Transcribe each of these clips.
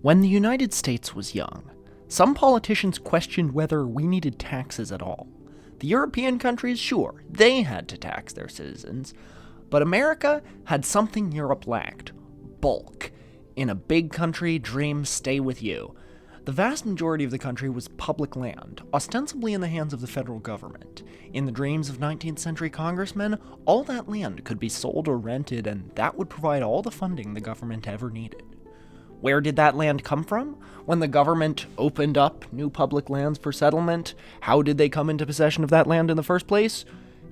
When the United States was young, some politicians questioned whether we needed taxes at all. The European countries, sure, they had to tax their citizens, but America had something Europe lacked: bulk. In a big country, dreams stay with you. The vast majority of the country was public land, ostensibly in the hands of the federal government. In the dreams of 19th century congressmen, all that land could be sold or rented, and that would provide all the funding the government ever needed. Where did that land come from? When the government opened up new public lands for settlement, how did they come into possession of that land in the first place?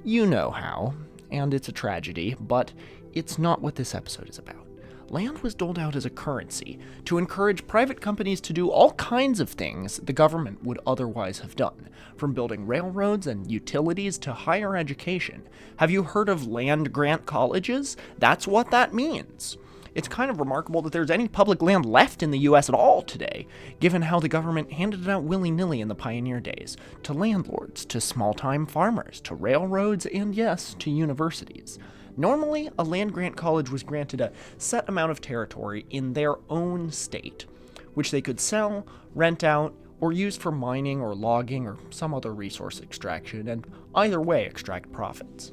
You know how, and it's a tragedy, but it's not what this episode is about. Land was doled out as a currency to encourage private companies to do all kinds of things the government would otherwise have done, from building railroads and utilities to higher education. Have you heard of land-grant colleges? That's what that means. It's kind of remarkable that there's any public land left in the US at all today, given how the government handed it out willy-nilly in the pioneer days, to landlords, to small-time farmers, to railroads, and yes, to universities. Normally, a land-grant college was granted a set amount of territory in their own state, which they could sell, rent out, or use for mining or logging or some other resource extraction, and either way extract profits.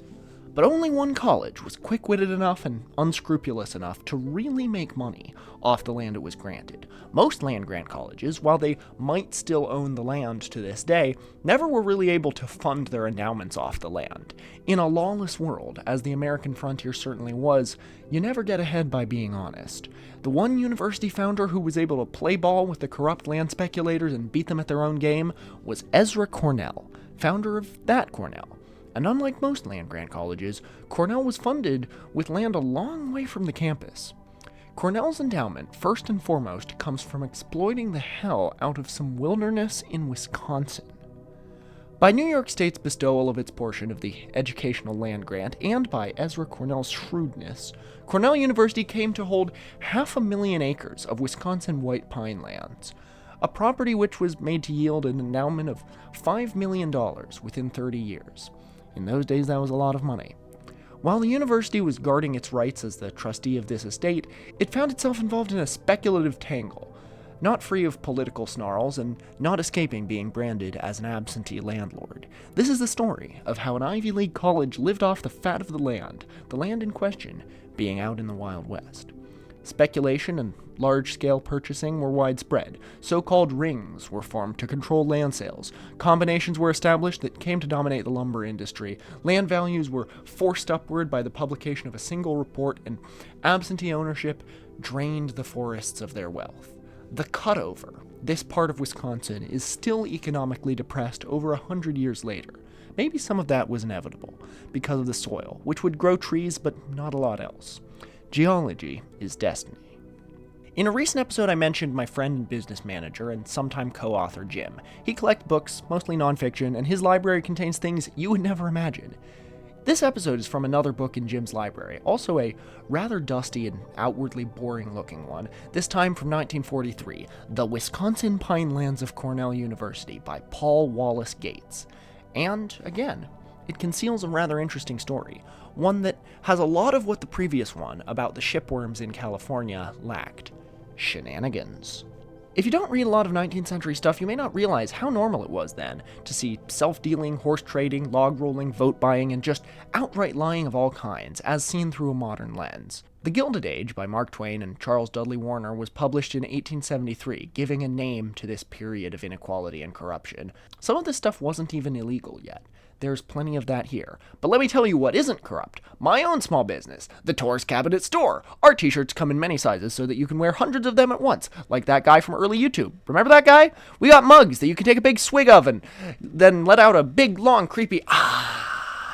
But only one college was quick-witted enough and unscrupulous enough to really make money off the land it was granted. Most land-grant colleges, while they might still own the land to this day, never were really able to fund their endowments off the land. In a lawless world, as the American frontier certainly was, you never get ahead by being honest. The one university founder who was able to play ball with the corrupt land speculators and beat them at their own game was Ezra Cornell, founder of that Cornell. And unlike most land-grant colleges, Cornell was funded with land a long way from the campus. Cornell's endowment, first and foremost, comes from exploiting the hell out of some wilderness in Wisconsin. By New York State's bestowal of its portion of the educational land grant, and by Ezra Cornell's shrewdness, Cornell University came to hold 500,000 acres of Wisconsin white pine lands, a property which was made to yield an endowment of $5 million within 30 years. In those days, that was a lot of money. While the university was guarding its rights as the trustee of this estate, it found itself involved in a speculative tangle, not free of political snarls and not escaping being branded as an absentee landlord. This is the story of how an Ivy League college lived off the fat of the land in question being out in the Wild West. Speculation and large-scale purchasing were widespread. So-called rings were formed to control land sales. Combinations were established that came to dominate the lumber industry. Land values were forced upward by the publication of a single report, and absentee ownership drained the forests of their wealth. The cutover, this part of Wisconsin, is still economically depressed over 100 years later. Maybe some of that was inevitable, because of the soil, which would grow trees but not a lot else. Geology is destiny. In a recent episode, I mentioned my friend and business manager and sometime co-author Jim. He collects books, mostly nonfiction, and his library contains things you would never imagine. This episode is from another book in Jim's library, also a rather dusty and outwardly boring-looking one, this time from 1943, The Wisconsin Pine Lands of Cornell University by Paul Wallace Gates. And, again, it conceals a rather interesting story, one that has a lot of what the previous one about the shipworms in California lacked: shenanigans. If you don't read a lot of 19th century stuff, you may not realize how normal it was then to see self-dealing, horse trading, log rolling, vote buying, and just outright lying of all kinds, as seen through a modern lens. The Gilded Age by Mark Twain and Charles Dudley Warner was published in 1873, giving a name to this period of inequality and corruption. Some of this stuff wasn't even illegal yet. There's plenty of that here. But let me tell you what isn't corrupt. My own small business, the Tor's Cabinet Store. Our t-shirts come in many sizes so that you can wear hundreds of them at once, like that guy from early YouTube. Remember that guy? We got mugs that you can take a big swig of and then let out a big, long, creepy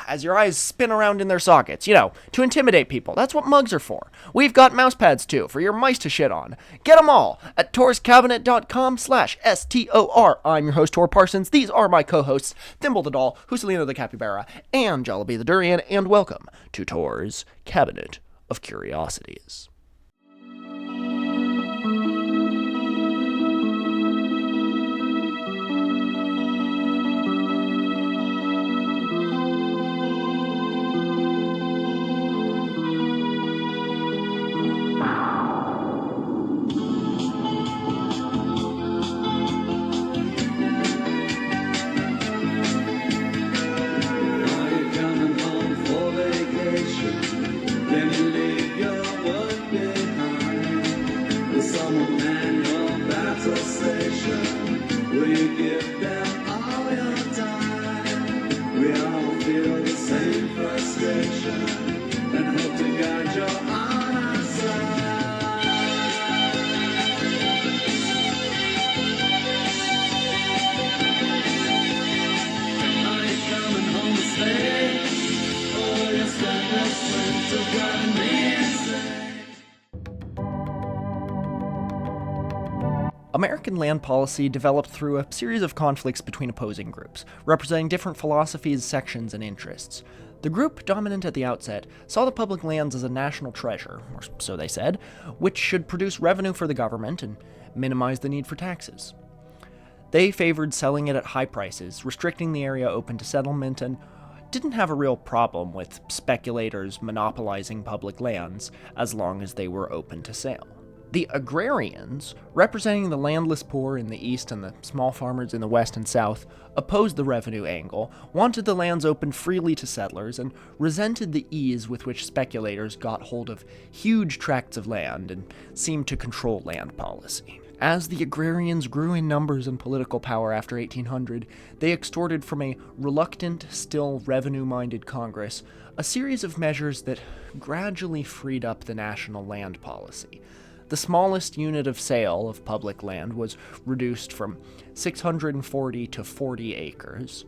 as your eyes spin around in their sockets, to intimidate people. That's what mugs are for. We've got mouse pads, too, for your mice to shit on. Get them all at torscabinet.com/STOR. I'm your host, Tor Parsons. These are my co-hosts, Thimble the Doll, Husalina the Capybara, and Jollibee the Durian, and welcome to Tor's Cabinet of Curiosities. angel on our side. Are you coming home to stay? Or you stand up to drive me insane? American land policy developed through a series of conflicts between opposing groups, representing different philosophies, sections, and interests. The group dominant at the outset saw the public lands as a national treasure, or so they said, which should produce revenue for the government and minimize the need for taxes. They favored selling it at high prices, restricting the area open to settlement, and didn't have a real problem with speculators monopolizing public lands as long as they were open to sale. The agrarians, representing the landless poor in the east and the small farmers in the west and south, opposed the revenue angle, wanted the lands open freely to settlers, and resented the ease with which speculators got hold of huge tracts of land and seemed to control land policy. As the agrarians grew in numbers and political power after 1800, they extorted from a reluctant, still revenue-minded Congress a series of measures that gradually freed up the national land policy. The smallest unit of sale of public land was reduced from 640 to 40 acres,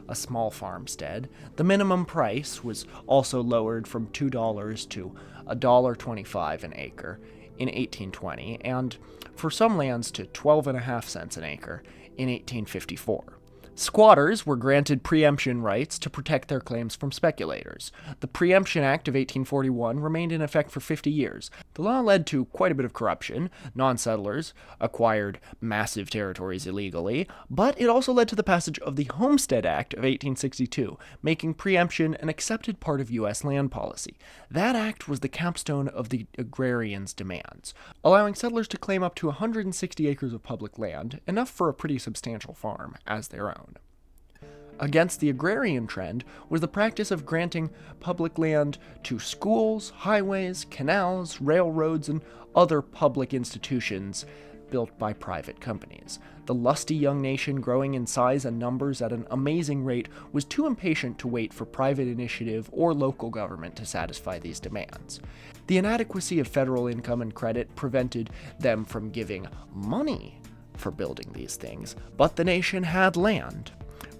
a small farmstead. The minimum price was also lowered from $2 to $1.25 an acre in 1820, and for some lands to 12.5 cents an acre in 1854. Squatters were granted preemption rights to protect their claims from speculators. The Preemption Act of 1841 remained in effect for 50 years. The law led to quite a bit of corruption. Non-settlers acquired massive territories illegally, but it also led to the passage of the Homestead Act of 1862, making preemption an accepted part of U.S. land policy. That act was the capstone of the agrarians' demands, allowing settlers to claim up to 160 acres of public land, enough for a pretty substantial farm, as their own. Against the agrarian trend was the practice of granting public land to schools, highways, canals, railroads, and other public institutions built by private companies. The lusty young nation, growing in size and numbers at an amazing rate, was too impatient to wait for private initiative or local government to satisfy these demands. The inadequacy of federal income and credit prevented them from giving money for building these things, but the nation had land,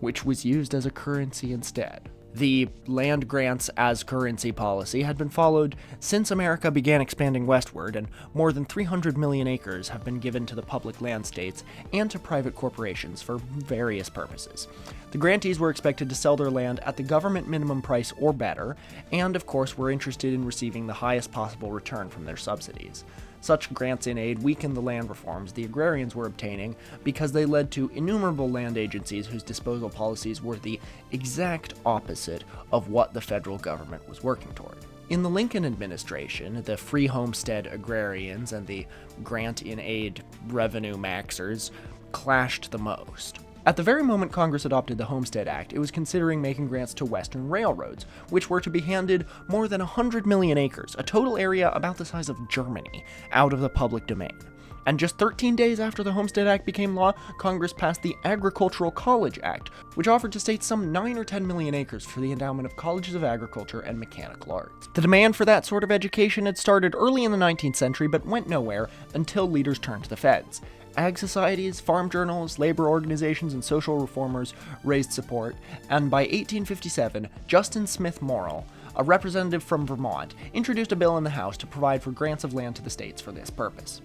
which was used as a currency instead. The land grants as currency policy had been followed since America began expanding westward, and more than 300 million acres have been given to the public land states and to private corporations for various purposes. The grantees were expected to sell their land at the government minimum price or better, and of course were interested in receiving the highest possible return from their subsidies. Such grants in aid weakened the land reforms the agrarians were obtaining because they led to innumerable land agencies whose disposal policies were the exact opposite of what the federal government was working toward. In the Lincoln administration, the free homestead agrarians and the grant-in-aid revenue maxers clashed the most. At the very moment Congress adopted the Homestead Act, it was considering making grants to Western railroads, which were to be handed more than 100 million acres, a total area about the size of Germany, out of the public domain. And just 13 days after the Homestead Act became law, Congress passed the Agricultural College Act, which offered to states some 9 or 10 million acres for the endowment of colleges of agriculture and mechanical arts. The demand for that sort of education had started early in the 19th century, but went nowhere until leaders turned to the feds. Ag societies, farm journals, labor organizations, and social reformers raised support, and by 1857, Justin Smith Morrill, a representative from Vermont, introduced a bill in the House to provide for grants of land to the states for this purpose.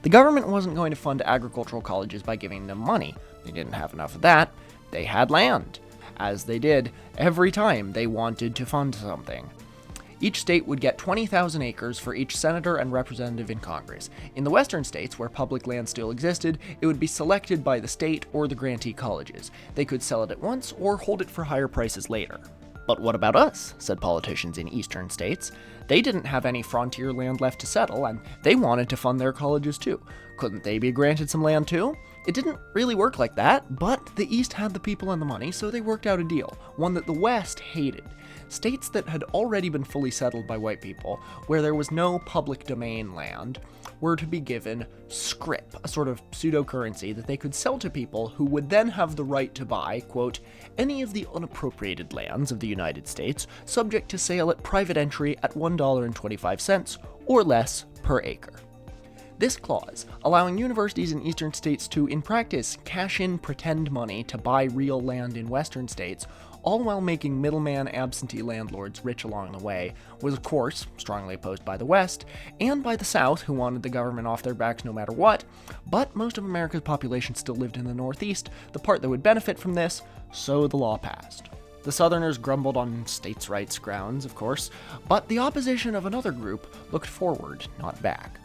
The government wasn't going to fund agricultural colleges by giving them money. They didn't have enough of that. They had land, as they did every time they wanted to fund something. Each state would get 20,000 acres for each senator and representative in Congress. In the western states, where public land still existed, it would be selected by the state or the grantee colleges. They could sell it at once or hold it for higher prices later. But what about us? Said politicians in eastern states. They didn't have any frontier land left to settle, and they wanted to fund their colleges too. Couldn't they be granted some land too? It didn't really work like that, but the East had the people and the money, so they worked out a deal, one that the West hated. States that had already been fully settled by white people, where there was no public domain land, were to be given Scrip, a sort of pseudo-currency that they could sell to people who would then have the right to buy, quote, any of the unappropriated lands of the United States, subject to sale at private entry at $1.25 or less per acre. This clause, allowing universities in eastern states to, in practice, cash in pretend money to buy real land in western states, all while making middleman absentee landlords rich along the way, was of course strongly opposed by the West, and by the South, who wanted the government off their backs no matter what, but most of America's population still lived in the Northeast, the part that would benefit from this, so the law passed. The Southerners grumbled on states' rights grounds, of course, but the opposition of another group looked forward, not back.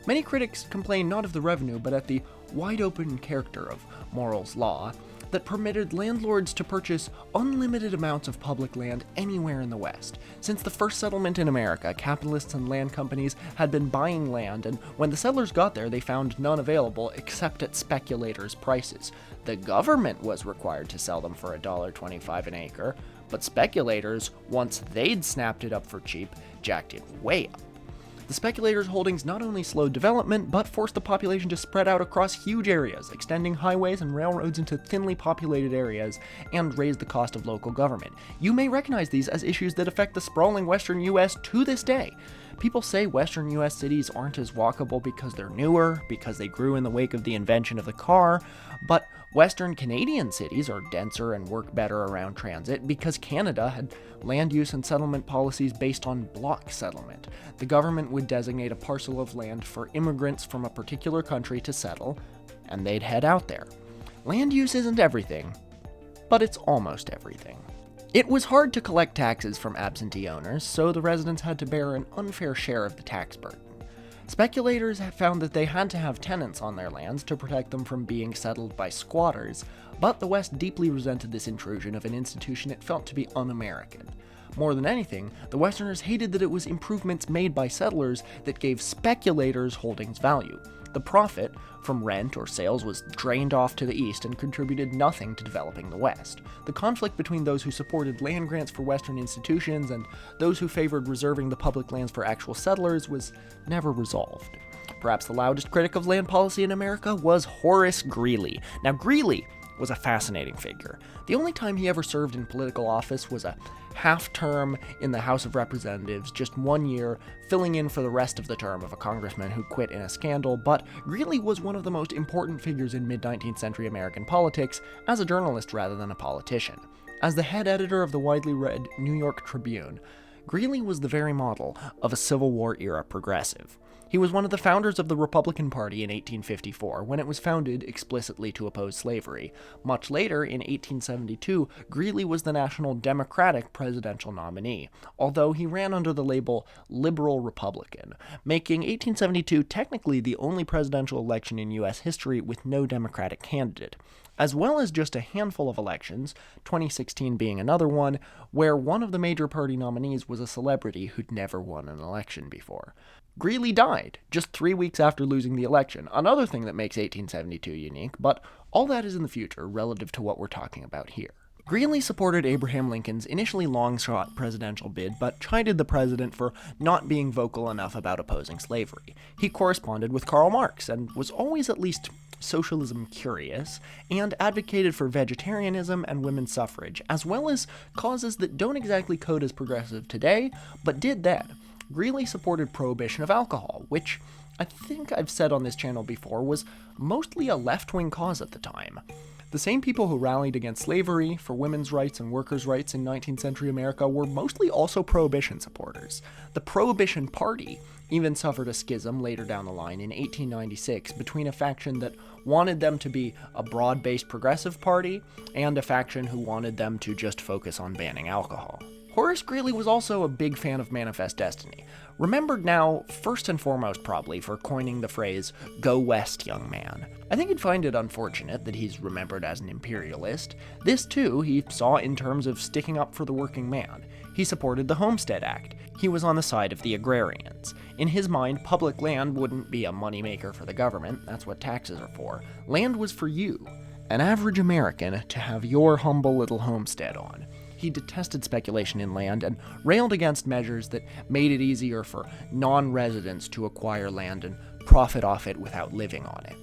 Many critics complain not of the revenue, but at the wide-open character of Morrill's law that permitted landlords to purchase unlimited amounts of public land anywhere in the West. Since the first settlement in America, capitalists and land companies had been buying land, and when the settlers got there, they found none available except at speculators' prices. The government was required to sell them for $1.25 an acre, but speculators, once they'd snapped it up for cheap, jacked it way up. The speculators' holdings not only slowed development, but forced the population to spread out across huge areas, extending highways and railroads into thinly populated areas, and raised the cost of local government. You may recognize these as issues that affect the sprawling western U.S. to this day. People say western U.S. cities aren't as walkable because they're newer, because they grew in the wake of the invention of the car, but western Canadian cities are denser and work better around transit because Canada had land use and settlement policies based on block settlement. The government would designate a parcel of land for immigrants from a particular country to settle, and they'd head out there. Land use isn't everything, but it's almost everything. It was hard to collect taxes from absentee owners, so the residents had to bear an unfair share of the tax burden. Speculators had found that they had to have tenants on their lands to protect them from being settled by squatters, but the West deeply resented this intrusion of an institution it felt to be un-American. More than anything, the Westerners hated that it was improvements made by settlers that gave speculators holdings value. The profit from rent or sales was drained off to the East and contributed nothing to developing the West. The conflict between those who supported land grants for Western institutions and those who favored reserving the public lands for actual settlers was never resolved. Perhaps the loudest critic of land policy in America was Horace Greeley. Now, Greeley was a fascinating figure. The only time he ever served in political office was a half-term in the House of Representatives, just 1 year, filling in for the rest of the term of a congressman who quit in a scandal, but Greeley was one of the most important figures in mid-19th century American politics as a journalist rather than a politician. As the head editor of the widely read New York Tribune, Greeley was the very model of a Civil War-era progressive. He was one of the founders of the Republican Party in 1854, when it was founded explicitly to oppose slavery. Much later, in 1872, Greeley was the National Democratic presidential nominee, although he ran under the label Liberal Republican, making 1872 technically the only presidential election in U.S. history with no Democratic candidate, as well as just a handful of elections, 2016 being another one, where one of the major party nominees was a celebrity who'd never won an election before. Greeley died just 3 weeks after losing the election, another thing that makes 1872 unique, but all that is in the future relative to what we're talking about here. Greeley supported Abraham Lincoln's initially long-shot presidential bid, but chided the president for not being vocal enough about opposing slavery. He corresponded with Karl Marx and was always at least socialism curious, and advocated for vegetarianism and women's suffrage, as well as causes that don't exactly code as progressive today, but did then. Greeley supported prohibition of alcohol, which I think I've said on this channel before was mostly a left-wing cause at the time. The same people who rallied against slavery, for women's rights and workers' rights in 19th century America were mostly also prohibition supporters. The Prohibition Party even suffered a schism later down the line in 1896 between a faction that wanted them to be a broad-based progressive party and a faction who wanted them to just focus on banning alcohol. Horace Greeley was also a big fan of Manifest Destiny, remembered now first and foremost probably for coining the phrase, "Go West, young man." I think you'd find it unfortunate that he's remembered as an imperialist. This, too, he saw in terms of sticking up for the working man. He supported the Homestead Act. He was on the side of the agrarians. In his mind, public land wouldn't be a moneymaker for the government. That's what taxes are for. Land was for you, an average American, to have your humble little homestead on. He detested speculation in land and railed against measures that made it easier for non-residents to acquire land and profit off it without living on it.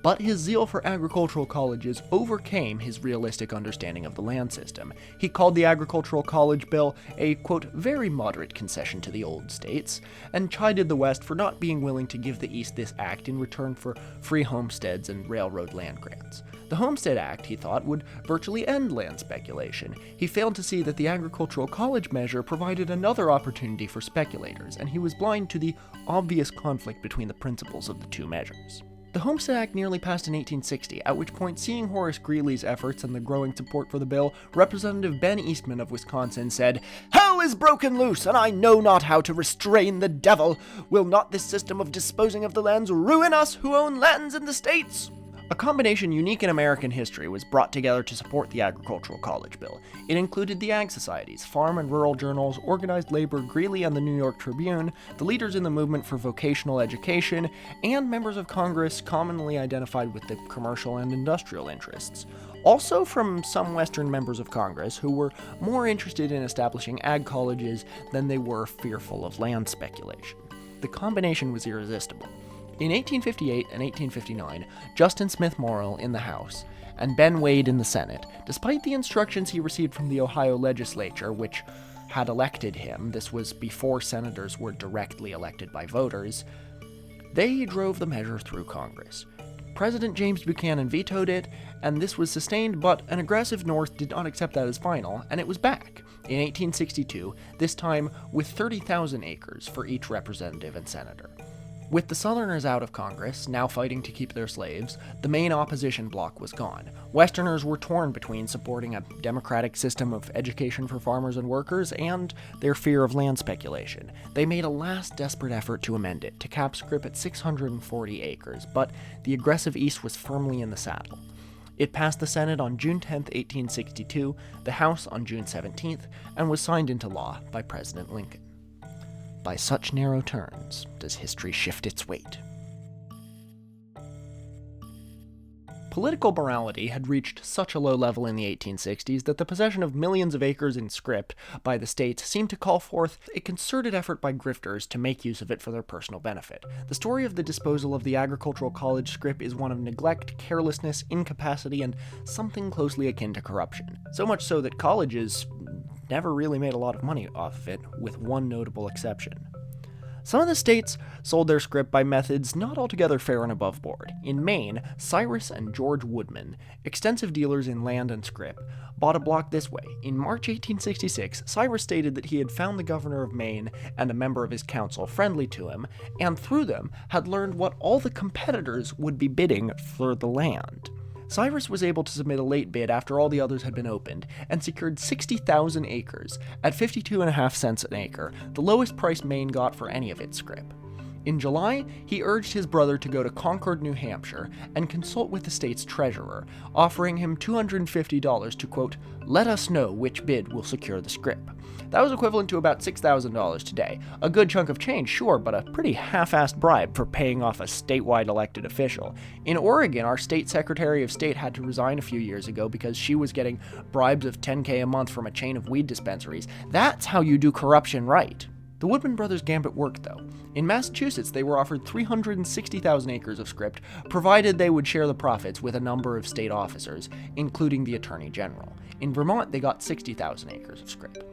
But his zeal for agricultural colleges overcame his realistic understanding of the land system. He called the Agricultural College Bill a, quote, very moderate concession to the old states, and chided the West for not being willing to give the East this act in return for free homesteads and railroad land grants. The Homestead Act, he thought, would virtually end land speculation. He failed to see that the Agricultural College measure provided another opportunity for speculators, and he was blind to the obvious conflict between the principles of the two measures. The Homestead Act nearly passed in 1860, at which point, seeing Horace Greeley's efforts and the growing support for the bill, Representative Ben Eastman of Wisconsin said, "Hell is broken loose, and I know not how to restrain the devil. Will not this system of disposing of the lands ruin us who own lands in the states?" A combination unique in American history was brought together to support the Agricultural College Bill. It included the Ag Societies, farm and rural journals, organized labor, Greeley and the New York Tribune, the leaders in the movement for vocational education, and members of Congress commonly identified with the commercial and industrial interests. Also from some Western members of Congress who were more interested in establishing ag colleges than they were fearful of land speculation. The combination was irresistible. In 1858 and 1859, Justin Smith Morrill in the House and Ben Wade in the Senate, despite the instructions he received from the Ohio legislature, which had elected him, this was before senators were directly elected by voters, they drove the measure through Congress. President James Buchanan vetoed it, and this was sustained, but an aggressive North did not accept that as final, and it was back in 1862, this time with 30,000 acres for each representative and senator. With the Southerners out of Congress, now fighting to keep their slaves, the main opposition bloc was gone. Westerners were torn between supporting a democratic system of education for farmers and workers and their fear of land speculation. They made a last desperate effort to amend it, to cap Scrip at 640 acres, but the aggressive East was firmly in the saddle. It passed the Senate on June 10, 1862, the House on June 17th, and was signed into law by President Lincoln. By such narrow turns does history shift its weight. Political morality had reached such a low level in the 1860s that the possession of millions of acres in Scrip by the states seemed to call forth a concerted effort by grifters to make use of it for their personal benefit. The story of the disposal of the Agricultural College Scrip is one of neglect, carelessness, incapacity, and something closely akin to corruption. So much so that colleges never really made a lot of money off of it, with one notable exception. Some of the states sold their Scrip by methods not altogether fair and above board. In Maine, Cyrus and George Woodman, extensive dealers in land and Scrip, bought a block this way. In March 1866, Cyrus stated that he had found the governor of Maine and a member of his council friendly to him, and through them had learned what all the competitors would be bidding for the land. Cyrus was able to submit a late bid after all the others had been opened, and secured 60,000 acres at 52.5 cents an acre, the lowest price Maine got for any of its Scrip. In July, he urged his brother to go to Concord, New Hampshire, and consult with the state's treasurer, offering him $250 to, quote, let us know which bid will secure the Scrip. That was equivalent to about $6,000 today. A good chunk of change, sure, but a pretty half-assed bribe for paying off a statewide elected official. In Oregon, our state secretary of state had to resign a few years ago because she was getting bribes of $10K a month from a chain of weed dispensaries. That's how you do corruption right. The Woodman brothers' gambit worked, though. In Massachusetts, they were offered 360,000 acres of Scrip, provided they would share the profits with a number of state officers, including the Attorney General. In Vermont, they got 60,000 acres of Scrip.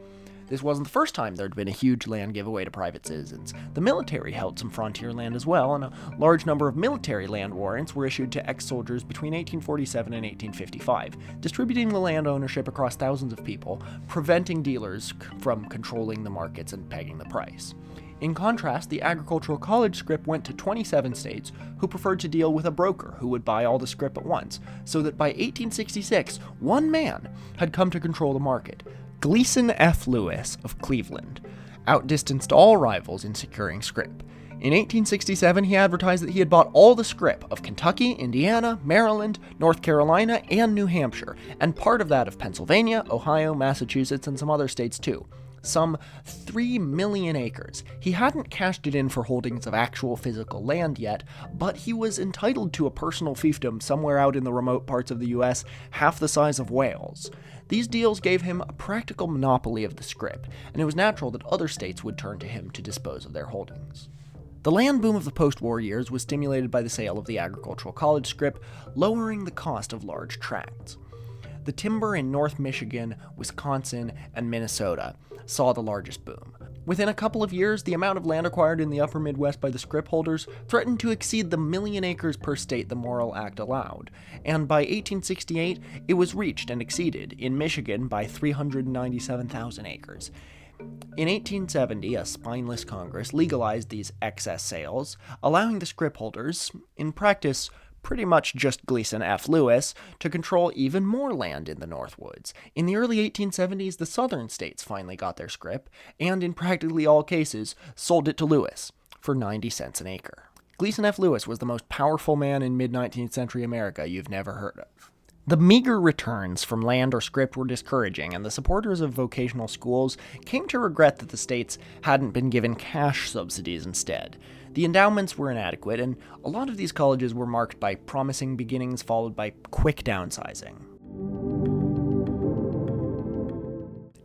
This wasn't the first time there'd been a huge land giveaway to private citizens. The military held some frontier land as well, and a large number of military land warrants were issued to ex-soldiers between 1847 and 1855, distributing the land ownership across thousands of people, preventing dealers from controlling the markets and pegging the price. In contrast, the Agricultural College Scrip went to 27 states who preferred to deal with a broker who would buy all the Scrip at once, so that by 1866, one man had come to control the market. Gleason F. Lewis of Cleveland outdistanced all rivals in securing Scrip. In 1867, he advertised that he had bought all the Scrip of Kentucky, Indiana, Maryland, North Carolina, and New Hampshire, and part of that of Pennsylvania, Ohio, Massachusetts, and some other states too. some 3 million acres. He hadn't cashed it in for holdings of actual physical land yet, but he was entitled to a personal fiefdom somewhere out in the remote parts of the US, half the size of Wales. These deals gave him a practical monopoly of the Scrip, and it was natural that other states would turn to him to dispose of their holdings. The land boom of the post-war years was stimulated by the sale of the agricultural college Scrip, lowering the cost of large tracts. The timber in North Michigan, Wisconsin, and Minnesota saw the largest boom. Within a couple of years, the amount of land acquired in the upper Midwest by the Scrip holders threatened to exceed the 1 million acres per state the Morrill Act allowed, and by 1868, it was reached and exceeded in Michigan by 397,000 acres. In 1870, a spineless Congress legalized these excess sales, allowing the Scrip holders, in practice pretty much just Gleason F. Lewis, to control even more land in the Northwoods. In the early 1870s, the southern states finally got their Scrip, and in practically all cases, sold it to Lewis for 90 cents an acre. Gleason F. Lewis was the most powerful man in mid-19th century America you've never heard of. The meager returns from land or Scrip were discouraging, and the supporters of vocational schools came to regret that the states hadn't been given cash subsidies instead. The endowments were inadequate, and a lot of these colleges were marked by promising beginnings followed by quick downsizing.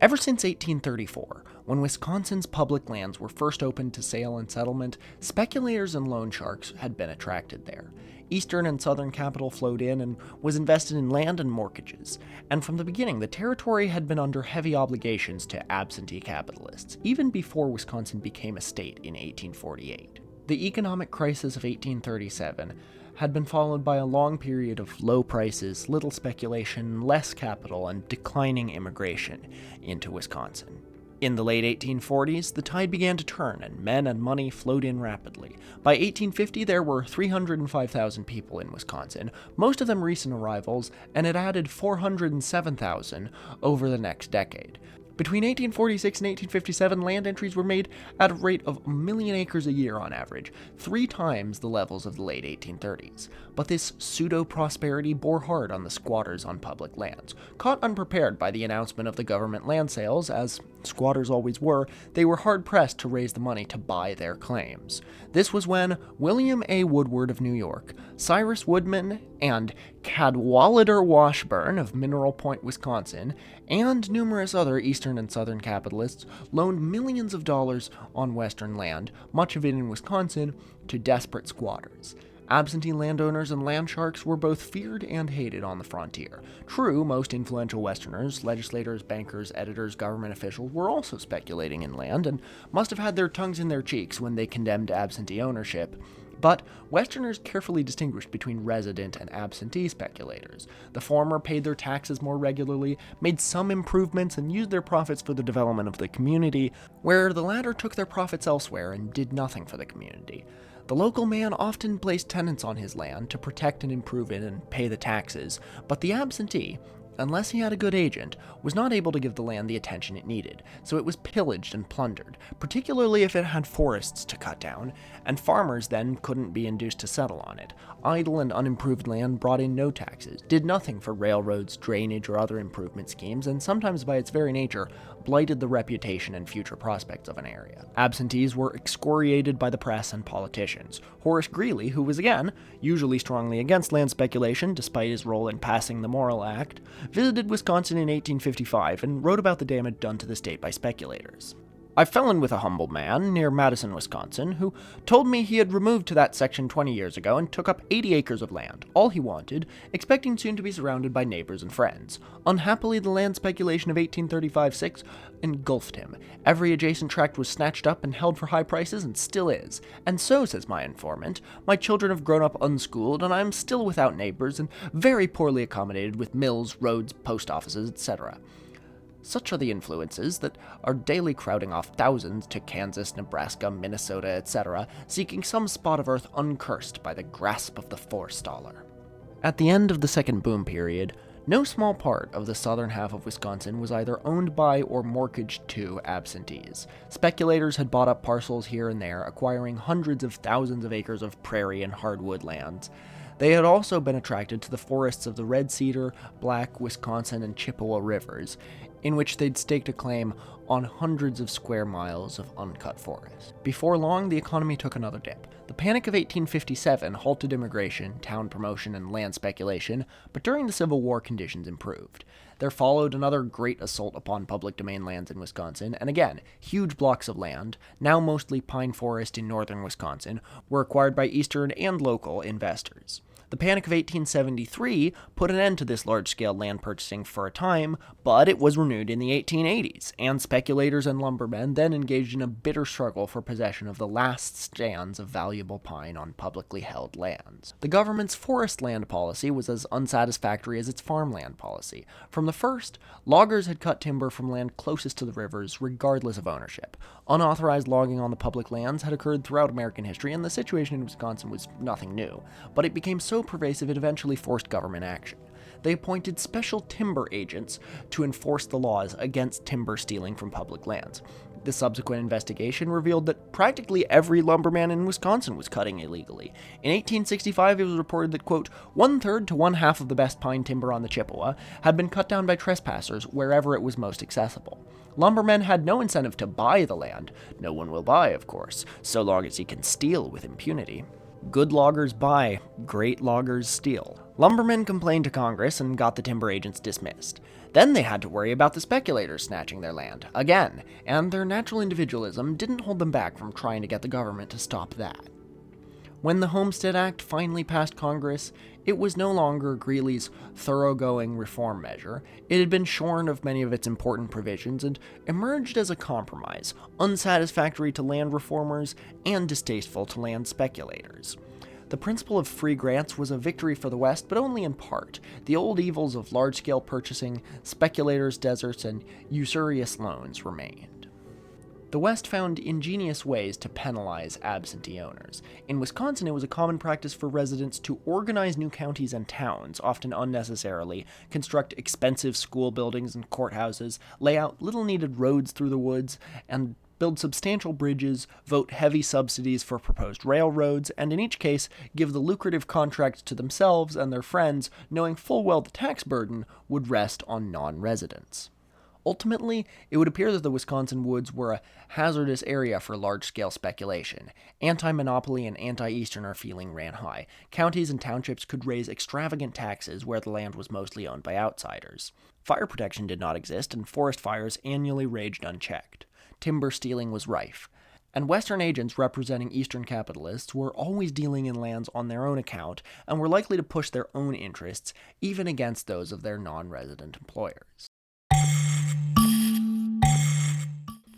Ever since 1834, when Wisconsin's public lands were first opened to sale and settlement, speculators and loan sharks had been attracted there. Eastern and southern capital flowed in and was invested in land and mortgages, and from the beginning the territory had been under heavy obligations to absentee capitalists, even before Wisconsin became a state in 1848. The economic crisis of 1837 had been followed by a long period of low prices, little speculation, less capital, and declining immigration into Wisconsin. In the late 1840s, the tide began to turn, and men and money flowed in rapidly. By 1850, there were 305,000 people in Wisconsin, most of them recent arrivals, and it added 407,000 over the next decade. Between 1846 and 1857, land entries were made at a rate of 1 million acres a year on average, 3 times the levels of the late 1830s. But this pseudo-prosperity bore hard on the squatters on public lands. Caught unprepared by the announcement of the government land sales, as squatters always were, they were hard-pressed to raise the money to buy their claims. This was when William A. Woodward of New York, Cyrus Woodman, and Cadwallader Washburn of Mineral Point, Wisconsin, and numerous other eastern and southern capitalists loaned millions of dollars on western land, much of it in Wisconsin, to desperate squatters. Absentee landowners and land sharks were both feared and hated on the frontier. True, most influential Westerners, legislators, bankers, editors, government officials were also speculating in land and must have had their tongues in their cheeks when they condemned absentee ownership. But Westerners carefully distinguished between resident and absentee speculators. The former paid their taxes more regularly, made some improvements, and used their profits for the development of the community, where the latter took their profits elsewhere and did nothing for the community. The local man often placed tenants on his land to protect and improve it and pay the taxes, but the absentee, unless he had a good agent, was not able to give the land the attention it needed, so it was pillaged and plundered, particularly if it had forests to cut down, and farmers then couldn't be induced to settle on it. Idle and unimproved land brought in no taxes, did nothing for railroads, drainage, or other improvement schemes, and sometimes by its very nature, blighted the reputation and future prospects of an area. Absentees were excoriated by the press and politicians. Horace Greeley, who was again usually strongly against land speculation despite his role in passing the Morrill Act, visited Wisconsin in 1855 and wrote about the damage done to the state by speculators. I fell in with a humble man near Madison, Wisconsin, who told me he had removed to that section 20 years ago and took up 80 acres of land, all he wanted, expecting soon to be surrounded by neighbors and friends. Unhappily, the land speculation of 1835-6 engulfed him. Every adjacent tract was snatched up and held for high prices, and still is. And so, says my informant, my children have grown up unschooled, and I am still without neighbors and very poorly accommodated with mills, roads, post offices, etc. Such are the influences that are daily crowding off thousands to Kansas, Nebraska, Minnesota, etc., seeking some spot of earth uncursed by the grasp of the forestaller. At the end of the second boom period, no small part of the southern half of Wisconsin was either owned by or mortgaged to absentees. Speculators had bought up parcels here and there, acquiring hundreds of thousands of acres of prairie and hardwood lands. They had also been attracted to the forests of the Red Cedar, Black, Wisconsin, and Chippewa rivers, in which they'd staked a claim on hundreds of square miles of uncut forest. Before long, the economy took another dip. The Panic of 1857 halted immigration, town promotion, and land speculation, but during the Civil War, conditions improved. There followed another great assault upon public domain lands in Wisconsin, and again, huge blocks of land, now mostly pine forest in northern Wisconsin, were acquired by eastern and local investors. The Panic of 1873 put an end to this large-scale land purchasing for a time, but it was renewed in the 1880s, and speculators and lumbermen then engaged in a bitter struggle for possession of the last stands of valuable pine on publicly held lands. The government's forest land policy was as unsatisfactory as its farmland policy. From the first, loggers had cut timber from land closest to the rivers, regardless of ownership. Unauthorized logging on the public lands had occurred throughout American history, and the situation in Wisconsin was nothing new, but it became so pervasive it eventually forced government action. They appointed special timber agents to enforce the laws against timber stealing from public lands. The subsequent investigation revealed that practically every lumberman in Wisconsin was cutting illegally. In 1865, it was reported that, quote, 1/3 to 1/2 of the best pine timber on the Chippewa had been cut down by trespassers wherever it was most accessible. Lumbermen had no incentive to buy the land. No one will buy, of course, so long as he can steal with impunity. Good loggers buy, great loggers steal. Lumbermen complained to Congress and got the timber agents dismissed. Then they had to worry about the speculators snatching their land, again, and their natural individualism didn't hold them back from trying to get the government to stop that. When the Homestead Act finally passed Congress, it was no longer Greeley's thoroughgoing reform measure. It had been shorn of many of its important provisions and emerged as a compromise, unsatisfactory to land reformers and distasteful to land speculators. The principle of free grants was a victory for the West, but only in part. The old evils of large-scale purchasing, speculators' deserts, and usurious loans remained. The West found ingenious ways to penalize absentee owners. In Wisconsin, it was a common practice for residents to organize new counties and towns, often unnecessarily, construct expensive school buildings and courthouses, lay out little-needed roads through the woods, and build substantial bridges, vote heavy subsidies for proposed railroads, and in each case, give the lucrative contract to themselves and their friends, knowing full well the tax burden would rest on non-residents. Ultimately, it would appear that the Wisconsin woods were a hazardous area for large-scale speculation. Anti-monopoly and anti-Easterner feeling ran high. Counties and townships could raise extravagant taxes where the land was mostly owned by outsiders. Fire protection did not exist, and forest fires annually raged unchecked. Timber stealing was rife. And Western agents representing Eastern capitalists were always dealing in lands on their own account and were likely to push their own interests, even against those of their non-resident employers.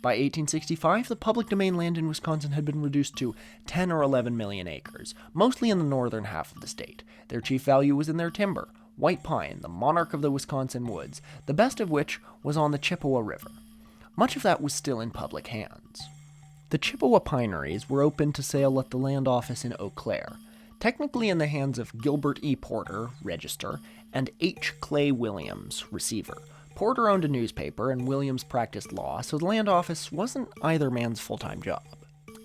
By 1865, the public domain land in Wisconsin had been reduced to 10 or 11 million acres, mostly in the northern half of the state. Their chief value was in their timber, white pine, the monarch of the Wisconsin woods, the best of which was on the Chippewa River. Much of that was still in public hands. The Chippewa pineries were open to sale at the land office in Eau Claire, technically in the hands of Gilbert E. Porter, Register, and H. Clay Williams, Receiver. Porter owned a newspaper and Williams practiced law, so the land office wasn't either man's full-time job.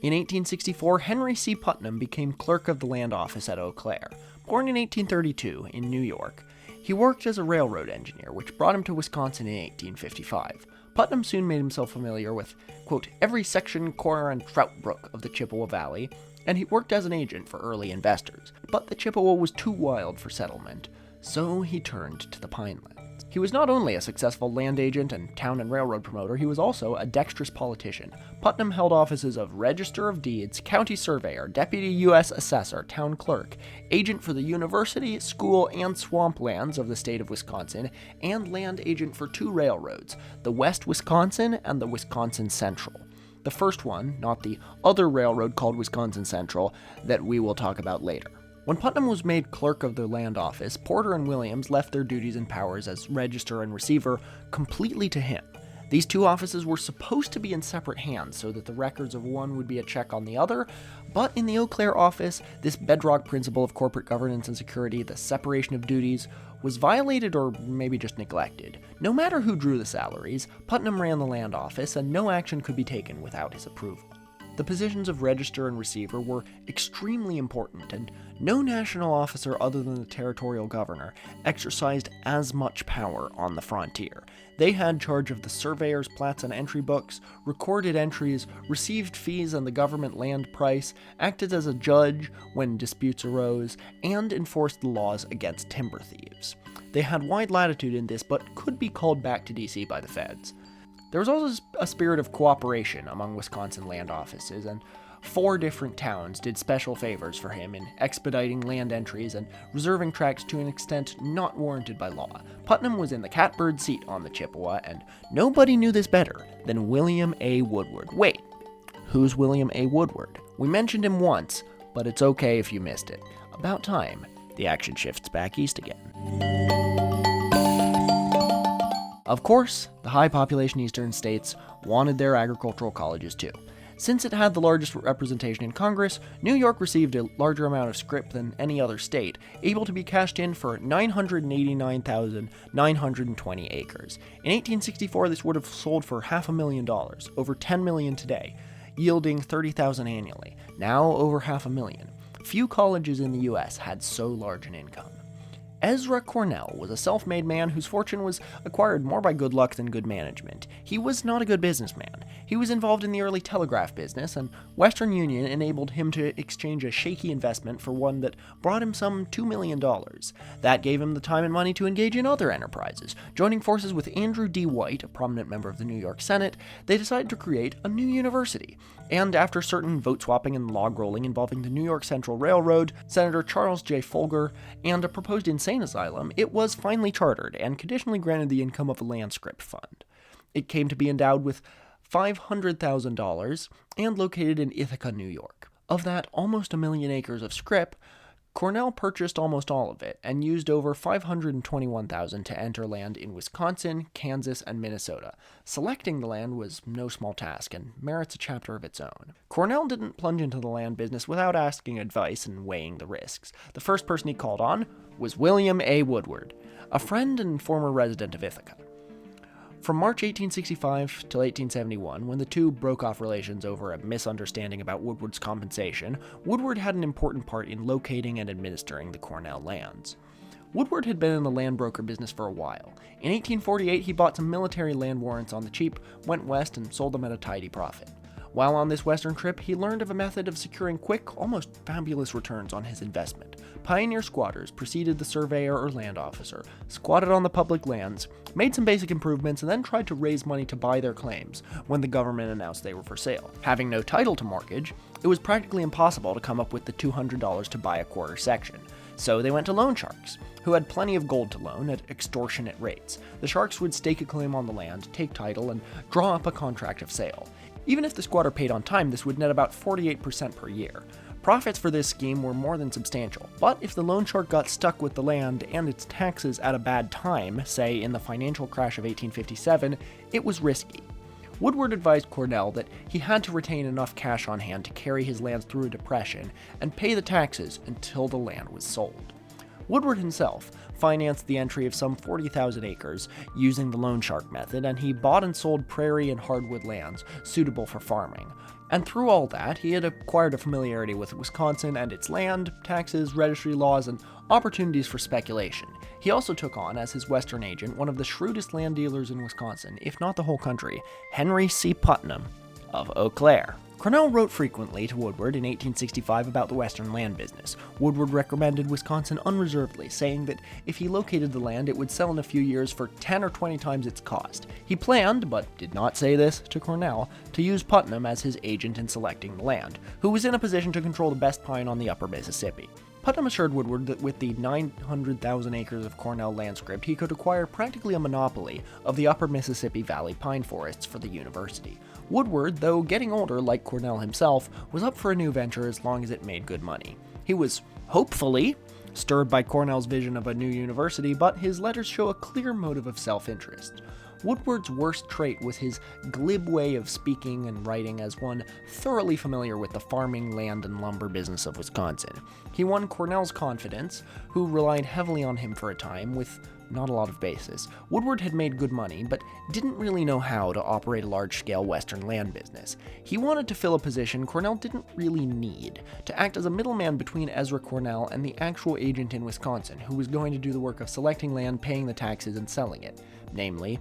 In 1864, Henry C. Putnam became clerk of the land office at Eau Claire. Born in 1832 in New York, he worked as a railroad engineer, which brought him to Wisconsin in 1855. Putnam soon made himself familiar with, quote, every section, corner, and trout brook of the Chippewa Valley, and he worked as an agent for early investors. But the Chippewa was too wild for settlement, so he turned to the Pinelands. He was not only a successful land agent and town and railroad promoter, he was also a dexterous politician. Putnam held offices of Register of Deeds, County Surveyor, Deputy U.S. Assessor, Town Clerk, agent for the university, school, and swamp lands of the state of Wisconsin, and land agent for two railroads, the West Wisconsin and the Wisconsin Central. The first one, not the other railroad called Wisconsin Central, that we will talk about later. When Putnam was made clerk of the land office, Porter and Williams left their duties and powers as register and receiver completely to him. These two offices were supposed to be in separate hands so that the records of one would be a check on the other, but in the Eau Claire office, this bedrock principle of corporate governance and security, the separation of duties, was violated or maybe just neglected. No matter who drew the salaries, Putnam ran the land office and no action could be taken without his approval. the positions of register and receiver were extremely important, and no national officer other than the territorial governor exercised as much power on the frontier. They had charge of the surveyor's plats and entry books, recorded entries, received fees and the government land price, acted as a judge when disputes arose, and enforced the laws against timber thieves. They had wide latitude in this, but could be called back to DC by the feds. There was also a spirit of cooperation among Wisconsin land offices, and 4 different towns did special favors for him in expediting land entries and reserving tracts to an extent not warranted by law. Putnam was in the catbird seat on the Chippewa, and nobody knew this better than William A. Woodward. Wait, who's William A. Woodward? We mentioned him once, but it's okay if you missed it. About time, the action shifts back east again. Of course, the high population eastern states wanted their agricultural colleges too. Since it had the largest representation in Congress, New York received a larger amount of scrip than any other state, able to be cashed in for 989,920 acres. In 1864, this would have sold for $500,000, over $10 million today, yielding $30,000 annually. Now over $500,000. Few colleges in the U.S. had so large an income. Ezra Cornell was a self-made man whose fortune was acquired more by good luck than good management. He was not a good businessman. He was involved in the early telegraph business, and Western Union enabled him to exchange a shaky investment for one that brought him some $2 million. That gave him the time and money to engage in other enterprises. Joining forces with Andrew D. White, a prominent member of the New York Senate, they decided to create a new university. And after certain vote swapping and log rolling involving the New York Central Railroad, Senator Charles J. Folger, and a proposed insane asylum, it was finally chartered and conditionally granted the income of a land scrip fund. It came to be endowed with $500,000 and located in Ithaca, New York. Of that almost 1 million acres of scrip, Cornell purchased almost all of it and used over $521,000 to enter land in Wisconsin, Kansas, and Minnesota. Selecting the land was no small task and merits a chapter of its own. Cornell didn't plunge into the land business without asking advice and weighing the risks. The first person he called on was William A. Woodward, a friend and former resident of Ithaca. From March 1865 till 1871, when the two broke off relations over a misunderstanding about Woodward's compensation, Woodward had an important part in locating and administering the Cornell lands. Woodward had been in the land broker business for a while. In 1848, he bought some military land warrants on the cheap, went west, and sold them at a tidy profit. While on this western trip, he learned of a method of securing quick, almost fabulous returns on his investment. Pioneer squatters preceded the surveyor or land officer, squatted on the public lands, made some basic improvements, and then tried to raise money to buy their claims when the government announced they were for sale. Having no title to mortgage, it was practically impossible to come up with the $200 to buy a quarter section. So they went to loan sharks, who had plenty of gold to loan at extortionate rates. The sharks would stake a claim on the land, take title, and draw up a contract of sale. Even if the squatter paid on time, this would net about 48% per year. Profits for this scheme were more than substantial, but if the loan shark got stuck with the land and its taxes at a bad time, say in the financial crash of 1857, it was risky. Woodward advised Cornell that he had to retain enough cash on hand to carry his lands through a depression and pay the taxes until the land was sold. Woodward himself financed the entry of some 40,000 acres using the loan shark method, and he bought and sold prairie and hardwood lands suitable for farming. And through all that, he had acquired a familiarity with Wisconsin and its land, taxes, registry laws, and opportunities for speculation. He also took on, as his western agent, one of the shrewdest land dealers in Wisconsin, if not the whole country, Henry C. Putnam of Eau Claire. Cornell wrote frequently to Woodward in 1865 about the western land business. Woodward recommended Wisconsin unreservedly, saying that if he located the land, it would sell in a few years for 10 or 20 times its cost. He planned, but did not say this to Cornell, to use Putnam as his agent in selecting the land, who was in a position to control the best pine on the upper Mississippi. Putnam assured Woodward that with the 900,000 acres of Cornell land scrip, he could acquire practically a monopoly of the upper Mississippi Valley pine forests for the university. Woodward, though getting older like Cornell himself, was up for a new venture as long as it made good money. He was, hopefully, stirred by Cornell's vision of a new university, but his letters show a clear motive of self-interest. Woodward's worst trait was his glib way of speaking and writing as one thoroughly familiar with the farming, land, and lumber business of Wisconsin. He won Cornell's confidence, who relied heavily on him for a time, with not a lot of basis. Woodward had made good money, but didn't really know how to operate a large-scale Western land business. He wanted to fill a position Cornell didn't really need, to act as a middleman between Ezra Cornell and the actual agent in Wisconsin, who was going to do the work of selecting land, paying the taxes, and selling it, namely,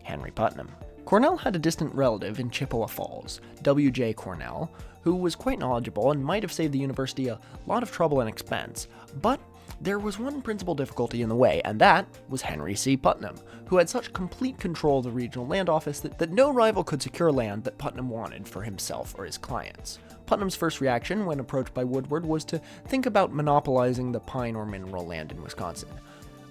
Henry Putnam. Cornell had a distant relative in Chippewa Falls, W.J. Cornell, who was quite knowledgeable and might have saved the university a lot of trouble and expense, but there was one principal difficulty in the way, and that was Henry C. Putnam, who had such complete control of the regional land office that no rival could secure land that Putnam wanted for himself or his clients. Putnam's first reaction when approached by Woodward was to think about monopolizing the pine or mineral land in Wisconsin.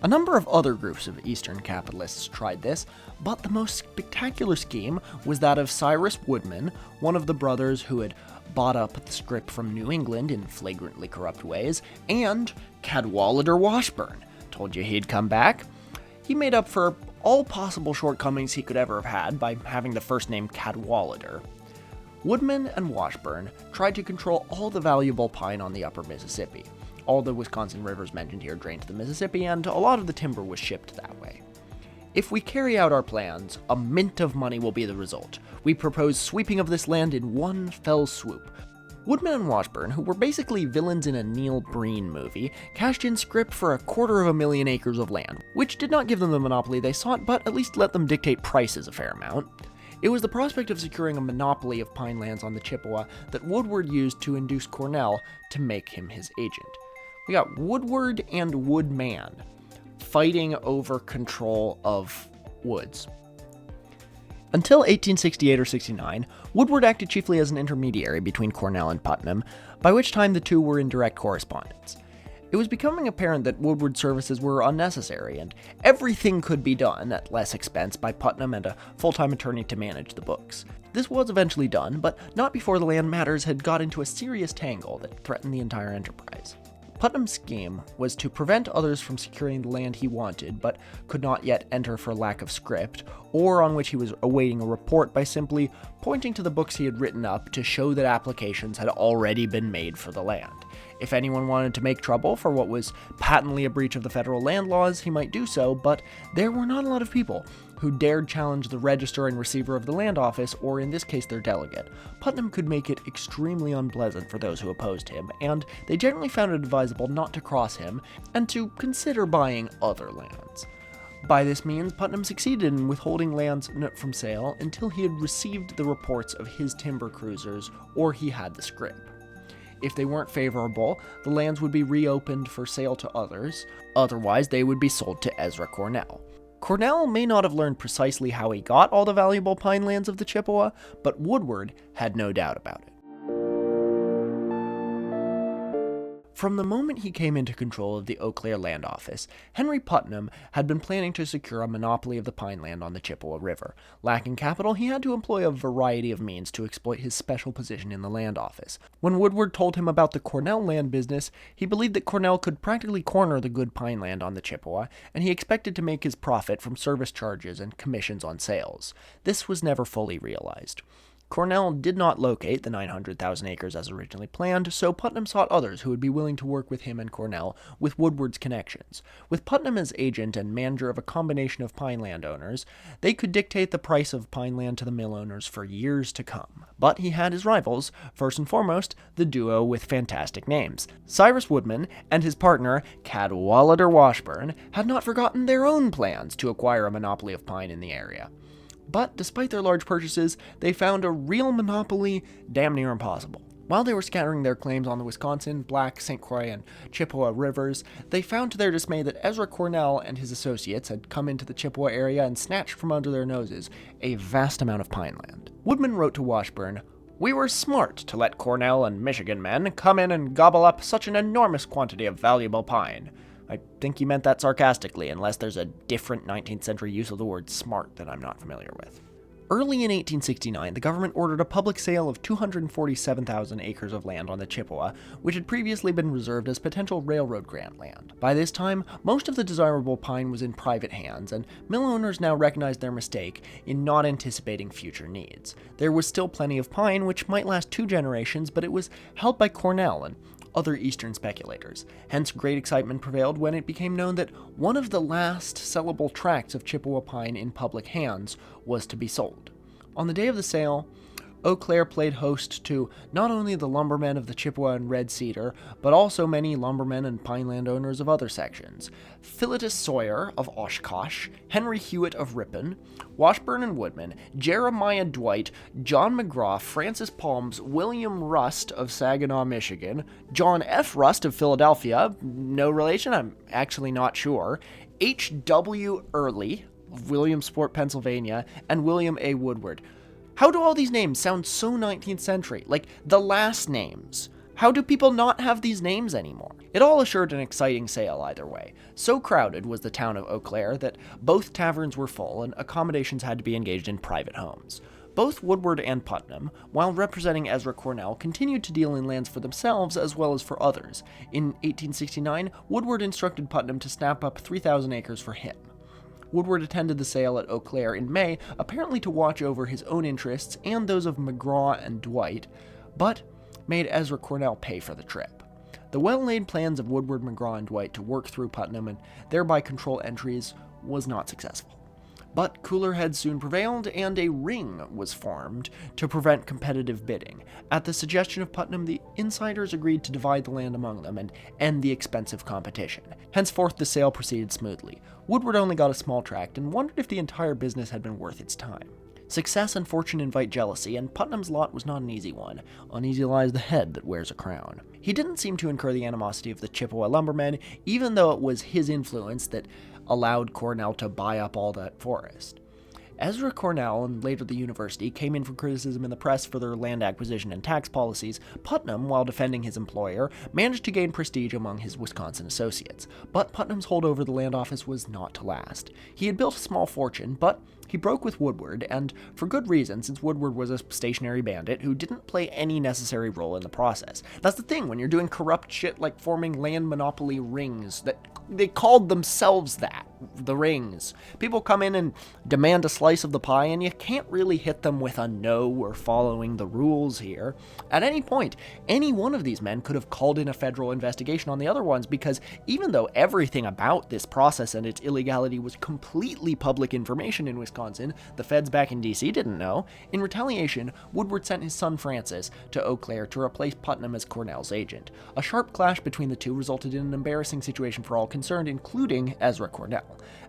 A number of other groups of Eastern capitalists tried this, but the most spectacular scheme was that of Cyrus Woodman, one of the brothers who had bought up the Scrip from New England in flagrantly corrupt ways, and Cadwallader Washburn. Told you he'd come back. He made up for all possible shortcomings he could ever have had by having the first name Cadwallader. Woodman and Washburn tried to control all the valuable pine on the upper Mississippi. All the Wisconsin rivers mentioned here drained to the Mississippi, and a lot of the timber was shipped that way. If we carry out our plans, a mint of money will be the result. We propose sweeping of this land in one fell swoop. Woodman and Washburn, who were basically villains in a Neil Breen movie, cashed in Scrip for 250,000 acres of land, which did not give them the monopoly they sought, but at least let them dictate prices a fair amount. It was the prospect of securing a monopoly of pine lands on the Chippewa that Woodward used to induce Cornell to make him his agent. We got Woodward and Woodman fighting over control of woods. Until 1868 or 69, Woodward acted chiefly as an intermediary between Cornell and Putnam, by which time the two were in direct correspondence. It was becoming apparent that Woodward's services were unnecessary, and everything could be done at less expense by Putnam and a full-time attorney to manage the books. This was eventually done, but not before the land matters had got into a serious tangle that threatened the entire enterprise. Putnam's scheme was to prevent others from securing the land he wanted but could not yet enter for lack of script, or on which he was awaiting a report, by simply pointing to the books he had written up to show that applications had already been made for the land. If anyone wanted to make trouble for what was patently a breach of the federal land laws, he might do so, but there were not a lot of people who dared challenge the register and receiver of the land office, or in this case their delegate. Putnam could make it extremely unpleasant for those who opposed him, and they generally found it advisable not to cross him and to consider buying other lands. By this means, Putnam succeeded in withholding lands from sale until he had received the reports of his timber cruisers or he had the Scrip. If they weren't favorable, the lands would be reopened for sale to others, otherwise they would be sold to Ezra Cornell. Cornell may not have learned precisely how he got all the valuable pine lands of the Chippewa, but Woodward had no doubt about it. From the moment he came into control of the Eau Claire land office, Henry Putnam had been planning to secure a monopoly of the pine land on the Chippewa River. Lacking capital, he had to employ a variety of means to exploit his special position in the land office. When Woodward told him about the Cornell land business, he believed that Cornell could practically corner the good pine land on the Chippewa, and he expected to make his profit from service charges and commissions on sales. This was never fully realized. Cornell did not locate the 900,000 acres as originally planned, so Putnam sought others who would be willing to work with him and Cornell with Woodward's connections. With Putnam as agent and manager of a combination of pine land owners, they could dictate the price of pine land to the mill owners for years to come. But he had his rivals, first and foremost, the duo with fantastic names. Cyrus Woodman and his partner, Cadwallader Washburn, had not forgotten their own plans to acquire a monopoly of pine in the area. But despite their large purchases, they found a real monopoly damn near impossible. While they were scattering their claims on the Wisconsin, Black, St. Croix, and Chippewa rivers, they found to their dismay that Ezra Cornell and his associates had come into the Chippewa area and snatched from under their noses a vast amount of pine land. Woodman wrote to Washburn, "We were smart to let Cornell and Michigan men come in and gobble up such an enormous quantity of valuable pine." I think he meant that sarcastically, unless there's a different 19th century use of the word smart that I'm not familiar with. Early in 1869, the government ordered a public sale of 247,000 acres of land on the Chippewa, which had previously been reserved as potential railroad grant land. By this time, most of the desirable pine was in private hands, and mill owners now recognized their mistake in not anticipating future needs. There was still plenty of pine, which might last 2 generations, but it was held by Cornell, and other eastern speculators. Hence, great excitement prevailed when it became known that one of the last sellable tracts of Chippewa pine in public hands was to be sold. On the day of the sale, Eau Claire played host to not only the lumbermen of the Chippewa and Red Cedar, but also many lumbermen and pine landowners of other sections. Philetus Sawyer of Oshkosh, Henry Hewitt of Ripon, Washburn and Woodman, Jeremiah Dwight, John McGraw, Francis Palms, William Rust of Saginaw, Michigan, John F. Rust of Philadelphia, no relation, I'm actually not sure, H.W. Early of Williamsport, Pennsylvania, and William A. Woodward. How do all these names sound so 19th century? Like the last names. How do people not have these names anymore? It all assured an exciting sale either way. So crowded was the town of Eau Claire that both taverns were full and accommodations had to be engaged in private homes. Both Woodward and Putnam, while representing Ezra Cornell, continued to deal in lands for themselves as well as for others. In 1869, Woodward instructed Putnam to snap up 3,000 acres for him. Woodward attended the sale at Eau Claire in May, apparently to watch over his own interests and those of McGraw and Dwight, but made Ezra Cornell pay for the trip. The well-laid plans of Woodward, McGraw, and Dwight to work through Putnam and thereby control entries was not successful. But cooler heads soon prevailed, and a ring was formed to prevent competitive bidding. At the suggestion of Putnam, the insiders agreed to divide the land among them and end the expensive competition. Henceforth, the sale proceeded smoothly. Woodward only got a small tract and wondered if the entire business had been worth its time. Success and fortune invite jealousy, and Putnam's lot was not an easy one. Uneasy lies the head that wears a crown. He didn't seem to incur the animosity of the Chippewa lumbermen, even though it was his influence that allowed Cornell to buy up all that forest. Ezra Cornell, and later the university, came in for criticism in the press for their land acquisition and tax policies. Putnam, while defending his employer, managed to gain prestige among his Wisconsin associates. But Putnam's hold over the land office was not to last. He had built a small fortune, but he broke with Woodward, and for good reason, since Woodward was a stationary bandit who didn't play any necessary role in the process. That's the thing when you're doing corrupt shit like forming land monopoly rings, that they called themselves that, the rings. People come in and demand a slice of the pie, and you can't really hit them with a no, we're following the rules here. At any point, any one of these men could have called in a federal investigation on the other ones, because even though everything about this process and its illegality was completely public information in Wisconsin, the feds back in D.C. didn't know. In retaliation, Woodward sent his son Francis to Eau Claire to replace Putnam as Cornell's agent. A sharp clash between the two resulted in an embarrassing situation for all concerned, including Ezra Cornell.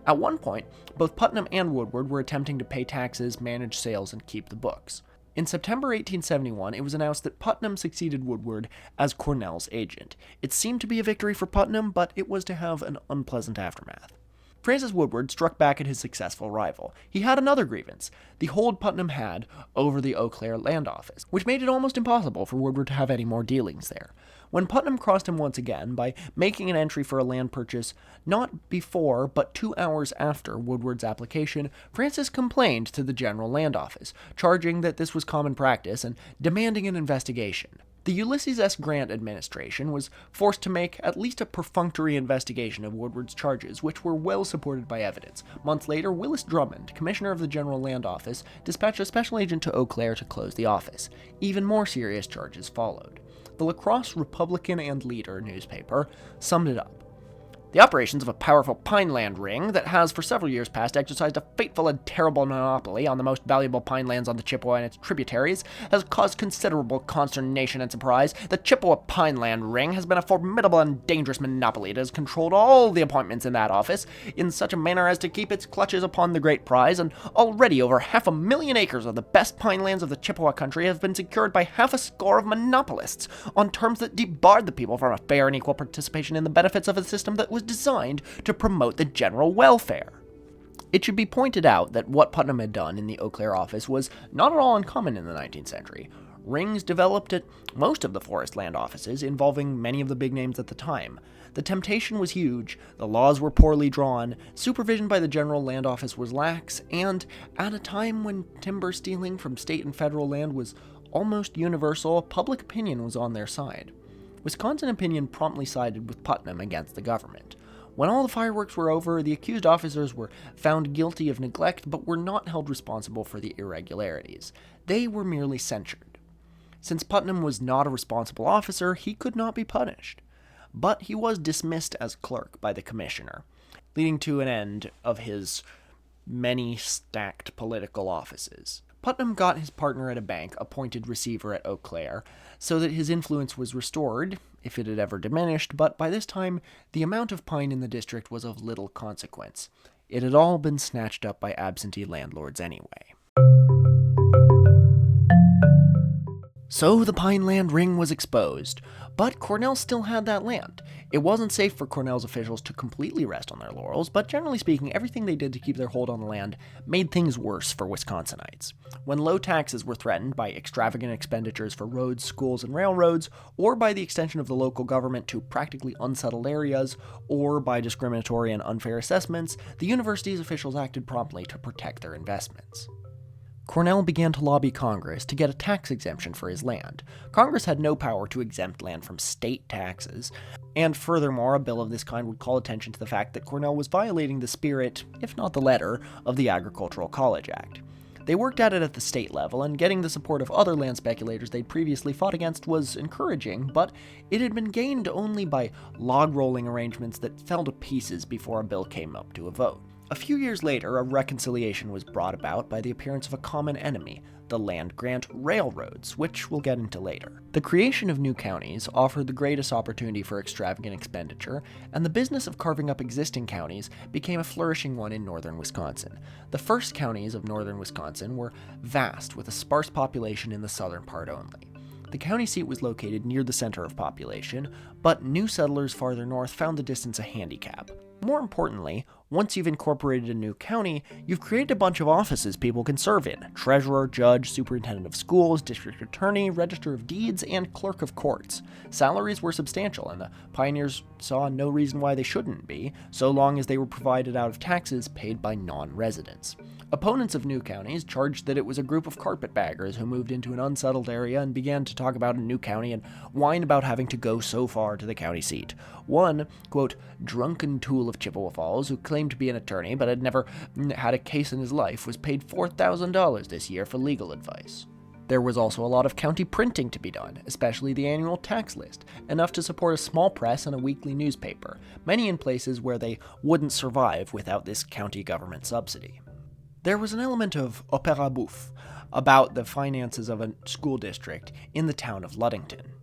At one point, both Putnam and Woodward were attempting to pay taxes, manage sales, and keep the books. In September 1871, it was announced that Putnam succeeded Woodward as Cornell's agent. It seemed to be a victory for Putnam, but it was to have an unpleasant aftermath. Francis Woodward struck back at his successful rival. He had another grievance, the hold Putnam had over the Eau Claire land office, which made it almost impossible for Woodward to have any more dealings there. When Putnam crossed him once again by making an entry for a land purchase not before but 2 hours after Woodward's application, Francis complained to the General Land Office, charging that this was common practice and demanding an investigation. The Ulysses S. Grant administration was forced to make at least a perfunctory investigation of Woodward's charges, which were well supported by evidence. Months later, Willis Drummond, commissioner of the General Land Office, dispatched a special agent to Eau Claire to close the office. Even more serious charges followed. The La Crosse Republican and Leader newspaper summed it up. The operations of a powerful pineland ring that has for several years past exercised a fateful and terrible monopoly on the most valuable pine lands on the Chippewa and its tributaries has caused considerable consternation and surprise. The Chippewa Pineland Ring has been a formidable and dangerous monopoly. It has controlled all the appointments in that office in such a manner as to keep its clutches upon the great prize, and already over 500,000 acres of the best pine lands of the Chippewa country have been secured by 60 of monopolists on terms that debarred the people from a fair and equal participation in the benefits of a system that was designed to promote the general welfare. It should be pointed out that what Putnam had done in the Eau Claire office was not at all uncommon in the 19th century. Rings developed at most of the forest land offices, involving many of the big names at the time. The temptation was huge, the laws were poorly drawn, supervision by the General Land Office was lax, and at a time when timber stealing from state and federal land was almost universal, public opinion was on their side. Wisconsin opinion promptly sided with Putnam against the government. When all the fireworks were over, the accused officers were found guilty of neglect but were not held responsible for the irregularities. They were merely censured. Since Putnam was not a responsible officer, he could not be punished. But he was dismissed as clerk by the commissioner, leading to an end of his many stacked political offices. Putnam got his partner at a bank appointed receiver at Eau Claire, so that his influence was restored, if it had ever diminished, but by this time the amount of pine in the district was of little consequence. It had all been snatched up by absentee landlords anyway. So the Pineland Ring was exposed, but Cornell still had that land. It wasn't safe for Cornell's officials to completely rest on their laurels, but generally speaking, everything they did to keep their hold on the land made things worse for Wisconsinites. When low taxes were threatened by extravagant expenditures for roads, schools, and railroads, or by the extension of the local government to practically unsettled areas, or by discriminatory and unfair assessments, the university's officials acted promptly to protect their investments. Cornell began to lobby Congress to get a tax exemption for his land. Congress had no power to exempt land from state taxes, and furthermore, a bill of this kind would call attention to the fact that Cornell was violating the spirit, if not the letter, of the Agricultural College Act. They worked at it at the state level, and getting the support of other land speculators they'd previously fought against was encouraging, but it had been gained only by log-rolling arrangements that fell to pieces before a bill came up to a vote. A few years later, a reconciliation was brought about by the appearance of a common enemy, the land-grant railroads, which we'll get into later. The creation of new counties offered the greatest opportunity for extravagant expenditure, and the business of carving up existing counties became a flourishing one in northern Wisconsin. The first counties of northern Wisconsin were vast, with a sparse population in the southern part only. The county seat was located near the center of population, but new settlers farther north found the distance a handicap. More importantly, once you've incorporated a new county, you've created a bunch of offices people can serve in: treasurer, judge, superintendent of schools, district attorney, register of deeds, and clerk of courts. Salaries were substantial, and the pioneers saw no reason why they shouldn't be, so long as they were provided out of taxes paid by non-residents. Opponents of new counties charged that it was a group of carpetbaggers who moved into an unsettled area and began to talk about a new county and whine about having to go so far to the county seat. One, quote, drunken tool of Chippewa Falls who claimed to be an attorney but had never had a case in his life was paid $4,000 this year for legal advice. There was also a lot of county printing to be done, especially the annual tax list, enough to support a small press and a weekly newspaper, many in places where they wouldn't survive without this county government subsidy. There was an element of opéra bouffe about the finances of a school district in the town of Ludington.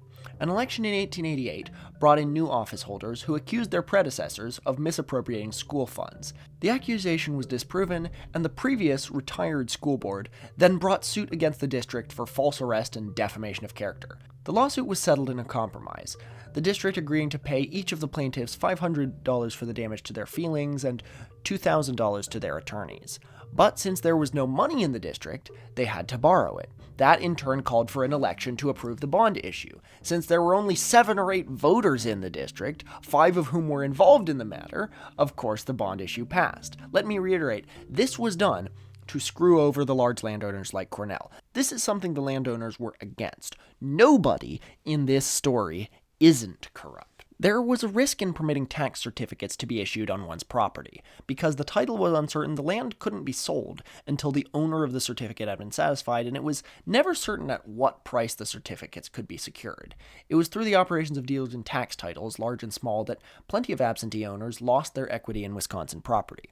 An election in 1888 brought in new office holders who accused their predecessors of misappropriating school funds. The accusation was disproven, and the previous retired school board then brought suit against the district for false arrest and defamation of character. The lawsuit was settled in a compromise, the district agreeing to pay each of the plaintiffs $500 for the damage to their feelings and $2,000 to their attorneys. But since there was no money in the district, they had to borrow it. That in turn called for an election to approve the bond issue. Since there were only 7 or 8 voters in the district, 5 of whom were involved in the matter, of course the bond issue passed. Let me reiterate, this was done to screw over the large landowners like Cornell. This is something the landowners were against. Nobody in this story isn't corrupt. There was a risk in permitting tax certificates to be issued on one's property. Because the title was uncertain, the land couldn't be sold until the owner of the certificate had been satisfied, and it was never certain at what price the certificates could be secured. It was through the operations of dealers in tax titles, large and small, that plenty of absentee owners lost their equity in Wisconsin property.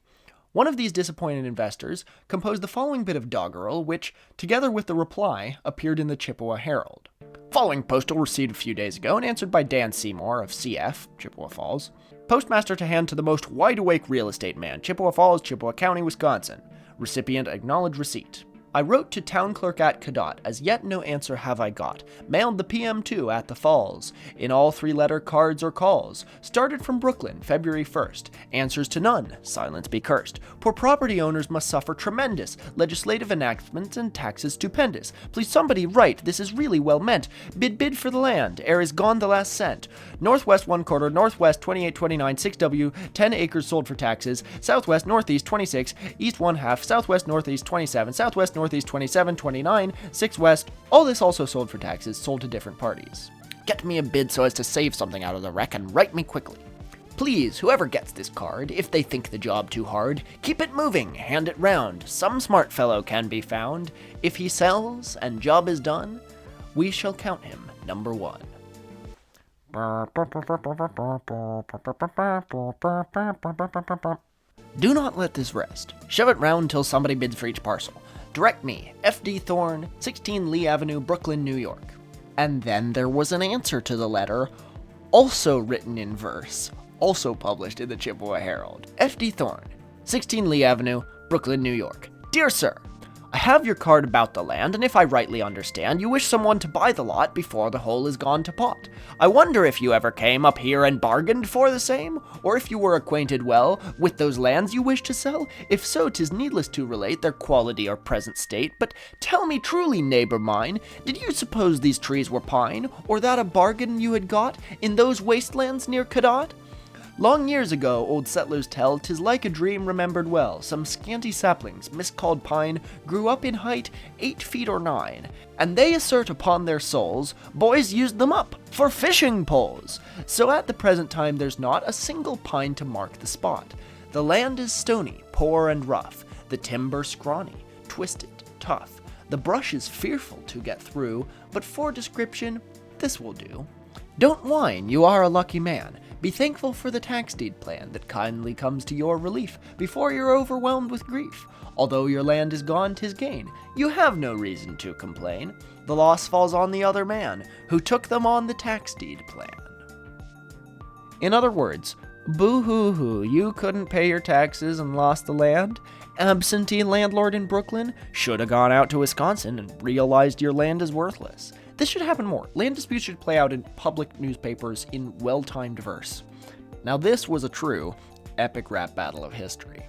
One of these disappointed investors composed the following bit of doggerel, which, together with the reply, appeared in the Chippewa Herald. Following postal received a few days ago and answered by Dan Seymour of CF, Chippewa Falls. Postmaster to hand to the most wide-awake real estate man, Chippewa Falls, Chippewa County, Wisconsin. Recipient acknowledge receipt. I wrote to town clerk at Cadott, as yet no answer have I got. Mailed the PM2 at the Falls, in all 3-letter cards or calls. Started from Brooklyn, February 1st. Answers to none, silence be cursed. Poor property owners must suffer tremendous. Legislative enactments and taxes stupendous. Please somebody write, this is really well meant. Bid for the land, ere is gone the last cent. Northwest 1/4, northwest 2829, 6W, 10 acres sold for taxes. Southwest, northeast 26, east 1/2, southwest, northeast 27, southwest, northeast 27, 29, 6 west. All this also sold for taxes, sold to different parties. Get me a bid so as to save something out of the wreck and write me quickly. Please, whoever gets this card, if they think the job too hard, keep it moving, hand it round. Some smart fellow can be found. If he sells and job is done, We shall count him number 1. Do not let this rest. Shove it round till somebody bids for each parcel. Direct me, F.D. Thorne, 16 Lee Avenue, Brooklyn, New York. And then there was an answer to the letter, also written in verse, also published in the Chippewa Herald. F.D. Thorne, 16 Lee Avenue, Brooklyn, New York. Dear Sir, I have your card about the land, and if I rightly understand, you wish someone to buy the lot before the whole is gone to pot. I wonder if you ever came up here and bargained for the same, or if you were acquainted well with those lands you wish to sell? If so, 'tis needless to relate their quality or present state, but tell me truly, neighbor mine, did you suppose these trees were pine, or that a bargain you had got in those wastelands near Cadott? Long years ago, old settlers tell, 'tis like a dream remembered well. Some scanty saplings, miscalled pine, grew up in height 8 feet or 9, and they assert upon their souls, boys used them up for fishing poles. So at the present time there's not a single pine to mark the spot. The land is stony, poor and rough, the timber scrawny, twisted, tough. The brush is fearful to get through, but for description, this will do. Don't whine, you are a lucky man. Be thankful for the tax deed plan that kindly comes to your relief before you're overwhelmed with grief. Although your land is gone, 'tis gain. You have no reason to complain. The loss falls on the other man who took them on the tax deed plan. In other words, boo-hoo-hoo, you couldn't pay your taxes and lost the land? Absentee landlord in Brooklyn should have gone out to Wisconsin and realized your land is worthless. This should happen more. Land disputes should play out in public newspapers in well-timed verse. Now this was a true epic rap battle of history.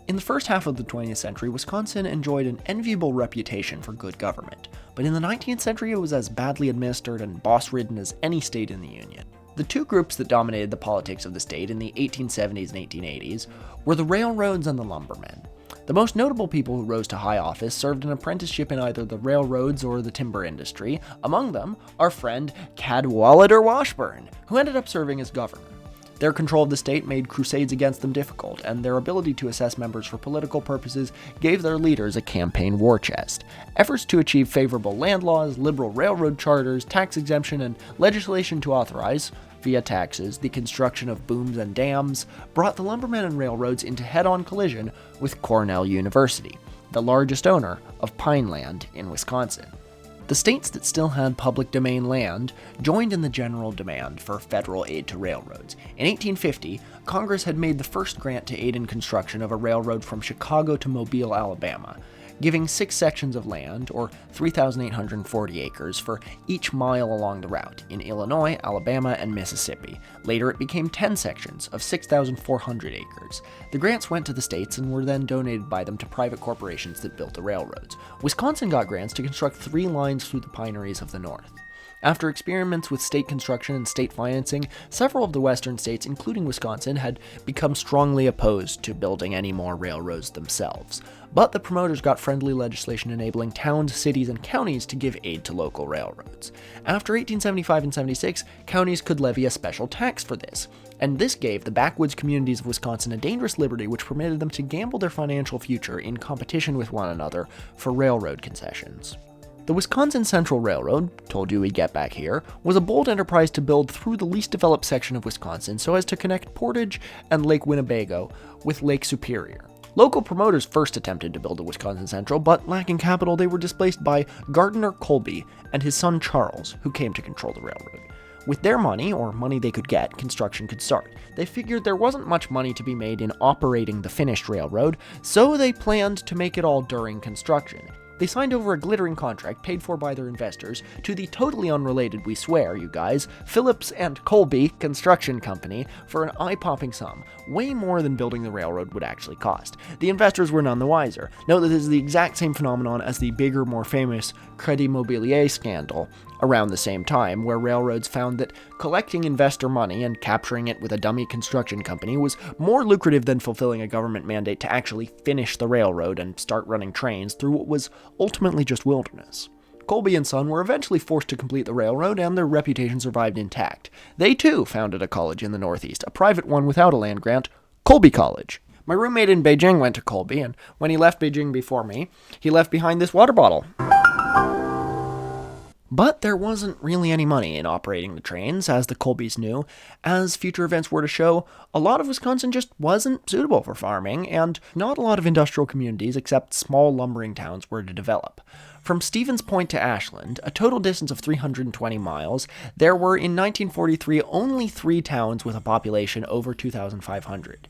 In the first half of the 20th century, Wisconsin enjoyed an enviable reputation for good government, but in the 19th century it was as badly administered and boss-ridden as any state in the Union. The two groups that dominated the politics of the state in the 1870s and 1880s were the railroads and the lumbermen. The most notable people who rose to high office served an apprenticeship in either the railroads or the timber industry. Among them, our friend Cadwallader Washburn, who ended up serving as governor. Their control of the state made crusades against them difficult, and their ability to assess members for political purposes gave their leaders a campaign war chest. Efforts to achieve favorable land laws, liberal railroad charters, tax exemption, and legislation to authorize, via taxes, the construction of booms and dams brought the lumbermen and railroads into head-on collision with Cornell University, the largest owner of pine land in Wisconsin. The states that still had public domain land joined in the general demand for federal aid to railroads. In 1850, Congress had made the first grant to aid in construction of a railroad from Chicago to Mobile, Alabama, giving 6 sections of land, or 3,840 acres, for each mile along the route in Illinois, Alabama, and Mississippi. Later it became 10 sections of 6,400 acres. The grants went to the states and were then donated by them to private corporations that built the railroads. Wisconsin got grants to construct 3 lines through the pineries of the north. After experiments with state construction and state financing, several of the western states, including Wisconsin, had become strongly opposed to building any more railroads themselves. But the promoters got friendly legislation enabling towns, cities, and counties to give aid to local railroads. After 1875 and 76, counties could levy a special tax for this, and this gave the backwoods communities of Wisconsin a dangerous liberty which permitted them to gamble their financial future in competition with one another for railroad concessions. The Wisconsin Central Railroad, told you we'd get back here, was a bold enterprise to build through the least developed section of Wisconsin so as to connect Portage and Lake Winnebago with Lake Superior. Local promoters first attempted to build the Wisconsin Central, but lacking capital, they were displaced by Gardner Colby and his son Charles, who came to control the railroad. With their money, or money they could get, construction could start. They figured there wasn't much money to be made in operating the finished railroad, so they planned to make it all during construction. They signed over a glittering contract paid for by their investors to the totally unrelated, we swear, you guys, Phillips and Colby Construction Company for an eye-popping sum, way more than building the railroad would actually cost. The investors were none the wiser. Note that this is the exact same phenomenon as the bigger, more famous Crédit Mobilier scandal around the same time, where railroads found that collecting investor money and capturing it with a dummy construction company was more lucrative than fulfilling a government mandate to actually finish the railroad and start running trains through what was ultimately just wilderness. Colby and Son were eventually forced to complete the railroad, and their reputation survived intact. They too founded a college in the Northeast, a private one without a land grant, Colby College. My roommate in Beijing went to Colby, and when he left Beijing before me, he left behind this water bottle. But there wasn't really any money in operating the trains, as the Colbys knew. As future events were to show, a lot of Wisconsin just wasn't suitable for farming, and not a lot of industrial communities except small lumbering towns were to develop. From Stevens Point to Ashland, a total distance of 320 miles, there were in 1943 only 3 towns with a population over 2,500.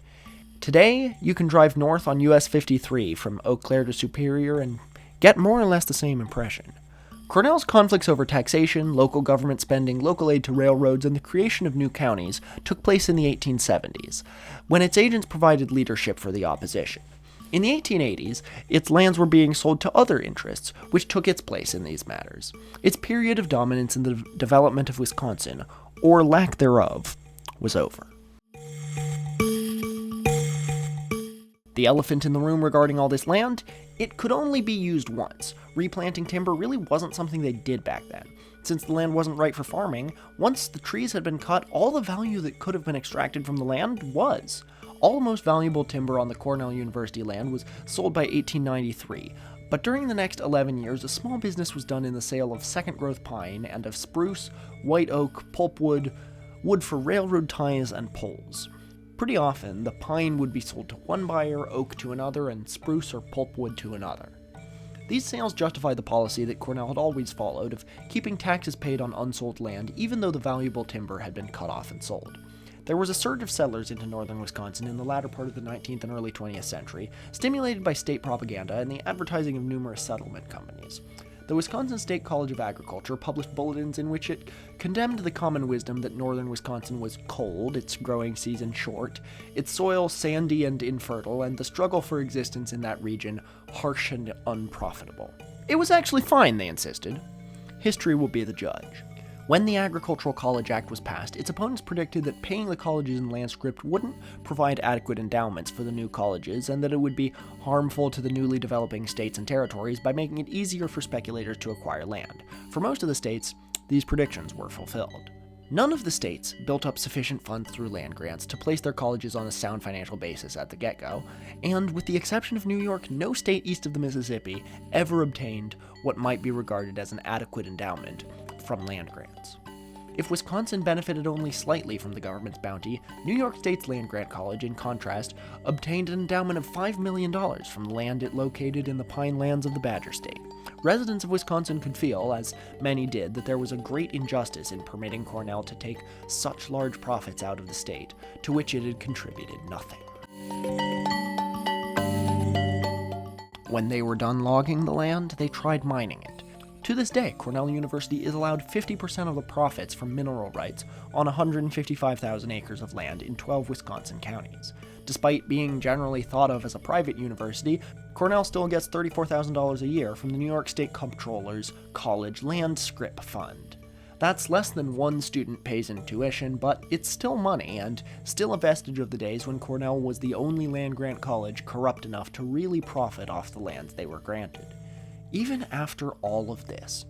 Today, you can drive north on US 53 from Eau Claire to Superior and get more or less the same impression. Cornell's conflicts over taxation, local government spending, local aid to railroads, and the creation of new counties took place in the 1870s, when its agents provided leadership for the opposition. In the 1880s, its lands were being sold to other interests, which took its place in these matters. Its period of dominance in the development of Wisconsin, or lack thereof, was over. The elephant in the room regarding all this land? It could only be used once. Replanting timber really wasn't something they did back then. Since the land wasn't right for farming, once the trees had been cut, all the value that could have been extracted from the land was. All the most valuable timber on the Cornell University land was sold by 1893, but during the next 11 years, a small business was done in the sale of second-growth pine and of spruce, white oak, pulpwood, wood for railroad ties and poles. Pretty often, the pine would be sold to one buyer, oak to another, and spruce or pulpwood to another. These sales justified the policy that Cornell had always followed of keeping taxes paid on unsold land even though the valuable timber had been cut off and sold. There was a surge of settlers into northern Wisconsin in the latter part of the 19th and early 20th century, stimulated by state propaganda and the advertising of numerous settlement companies. The Wisconsin State College of Agriculture published bulletins in which it condemned the common wisdom that northern Wisconsin was cold, its growing season short, its soil sandy and infertile, and the struggle for existence in that region harsh and unprofitable. It was actually fine, they insisted. History will be the judge. When the Agricultural College Act was passed, its opponents predicted that paying the colleges in land scrip wouldn't provide adequate endowments for the new colleges, and that it would be harmful to the newly developing states and territories by making it easier for speculators to acquire land. For most of the states, these predictions were fulfilled. None of the states built up sufficient funds through land grants to place their colleges on a sound financial basis at the get-go, and with the exception of New York, no state east of the Mississippi ever obtained what might be regarded as an adequate endowment from land grants. If Wisconsin benefited only slightly from the government's bounty, New York State's Land Grant College, in contrast, obtained an endowment of $5 million from land it located in the pine lands of the Badger State. Residents of Wisconsin could feel, as many did, that there was a great injustice in permitting Cornell to take such large profits out of the state, to which it had contributed nothing. When they were done logging the land, they tried mining it. To this day, Cornell University is allowed 50% of the profits from mineral rights on 155,000 acres of land in 12 Wisconsin counties. Despite being generally thought of as a private university, Cornell still gets $34,000 a year from the New York State Comptroller's College Land Scrip Fund. That's less than one student pays in tuition, but it's still money, and still a vestige of the days when Cornell was the only land-grant college corrupt enough to really profit off the lands they were granted. Even after all of this,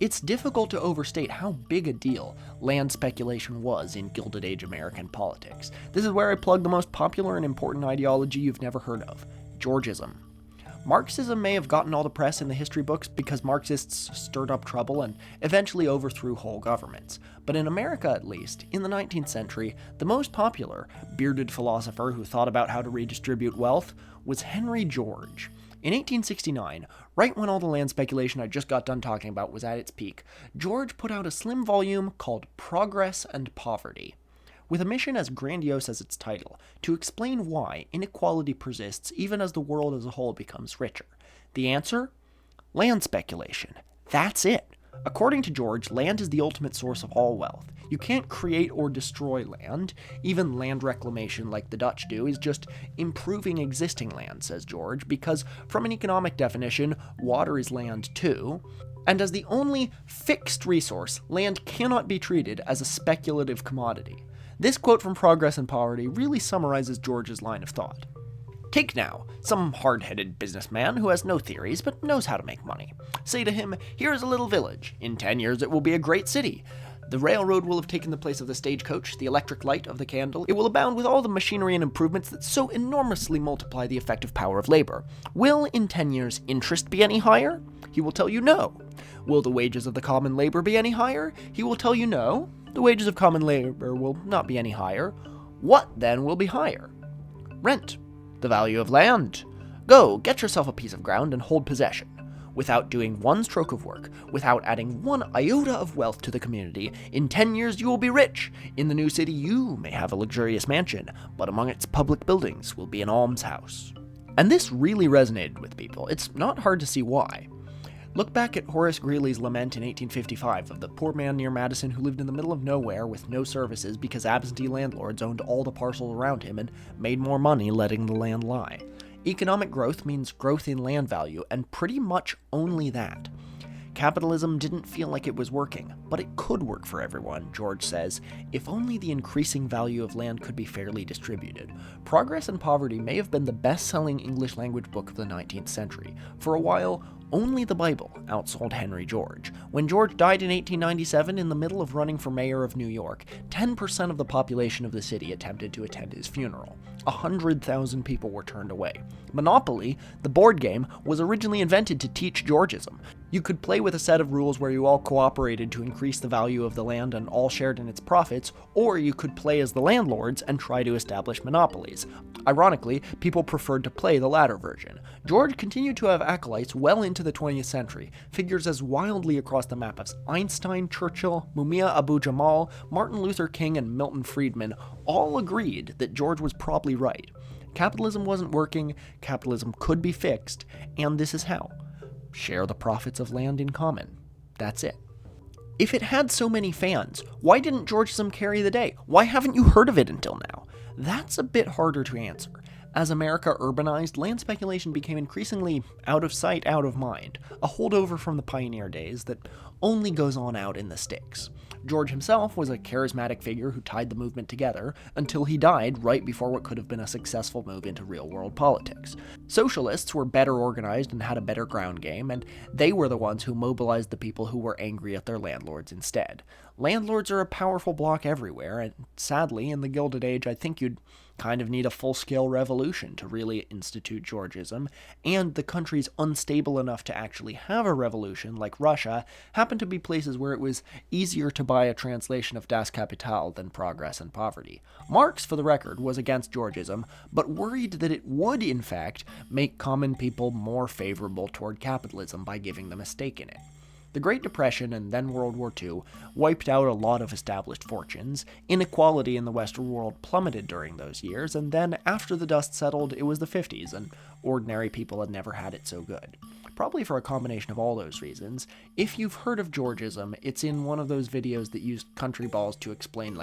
it's difficult to overstate how big a deal land speculation was in Gilded Age American politics. This is where I plug the most popular and important ideology you've never heard of, Georgism. Marxism may have gotten all the press in the history books because Marxists stirred up trouble and eventually overthrew whole governments. But in America, at least, in the 19th century, the most popular bearded philosopher who thought about how to redistribute wealth was Henry George. In 1869, right when all the land speculation I just got done talking about was at its peak, George put out a slim volume called Progress and Poverty, with a mission as grandiose as its title, to explain why inequality persists even as the world as a whole becomes richer. The answer? Land speculation. That's it. According to George, land is the ultimate source of all wealth. You can't create or destroy land. Even land reclamation, like the Dutch do, is just improving existing land, says George, because from an economic definition, water is land too. And as the only fixed resource, land cannot be treated as a speculative commodity. This quote from Progress and Poverty really summarizes George's line of thought. Take now some hard-headed businessman who has no theories but knows how to make money. Say to him, here is a little village. In 10 years it will be a great city. The railroad will have taken the place of the stagecoach, the electric light of the candle. It will abound with all the machinery and improvements that so enormously multiply the effective power of labor. Will, in 10 years, interest be any higher? He will tell you no. Will the wages of the common labor be any higher? He will tell you no. The wages of common labor will not be any higher. What, then, will be higher? Rent. The value of land. Go, get yourself a piece of ground and hold possession. Without doing one stroke of work, without adding one iota of wealth to the community, in 10 years you will be rich. In the new city you may have a luxurious mansion, but among its public buildings will be an almshouse. And this really resonated with people. It's not hard to see why. Look back at Horace Greeley's lament in 1855 of the poor man near Madison who lived in the middle of nowhere with no services because absentee landlords owned all the parcels around him and made more money letting the land lie. Economic growth means growth in land value, and pretty much only that. Capitalism didn't feel like it was working, but it could work for everyone, George says, if only the increasing value of land could be fairly distributed. Progress and Poverty may have been the best-selling English language book of the 19th century. For a while, only the Bible outsold Henry George. When George died in 1897, in the middle of running for mayor of New York, 10% of the population of the city attempted to attend his funeral. 100,000 people were turned away. Monopoly, the board game, was originally invented to teach Georgism. You could play with a set of rules where you all cooperated to increase the value of the land and all shared in its profits, or you could play as the landlords and try to establish monopolies. Ironically, people preferred to play the latter version. George continued to have acolytes well into the 20th century. Figures as wildly across the map as Einstein, Churchill, Mumia Abu-Jamal, Martin Luther King, and Milton Friedman all agreed that George was probably right. Capitalism wasn't working, capitalism could be fixed, and this is how. Share the profits of land in common. That's it. If it had so many fans, why didn't Georgism carry the day? Why haven't you heard of it until now? That's a bit harder to answer. As America urbanized, land speculation became increasingly out of sight, out of mind, a holdover from the pioneer days that only goes on out in the sticks. George himself was a charismatic figure who tied the movement together until he died right before what could have been a successful move into real-world politics. Socialists were better organized and had a better ground game, and they were the ones who mobilized the people who were angry at their landlords instead. Landlords are a powerful bloc everywhere, and sadly, in the Gilded Age, I think you'd kind of need a full-scale revolution to really institute Georgism, and the countries unstable enough to actually have a revolution, like Russia, happen to be places where it was easier to buy a translation of Das Kapital than Progress and Poverty. Marx, for the record, was against Georgism, but worried that it would, in fact, make common people more favorable toward capitalism by giving them a stake in it. The Great Depression and then World War II wiped out a lot of established fortunes. Inequality in the Western world plummeted during those years, and then after the dust settled, it was the 50s, and ordinary people had never had it so good. Probably for a combination of all those reasons. If you've heard of Georgism, it's in one of those videos that used country balls to explain,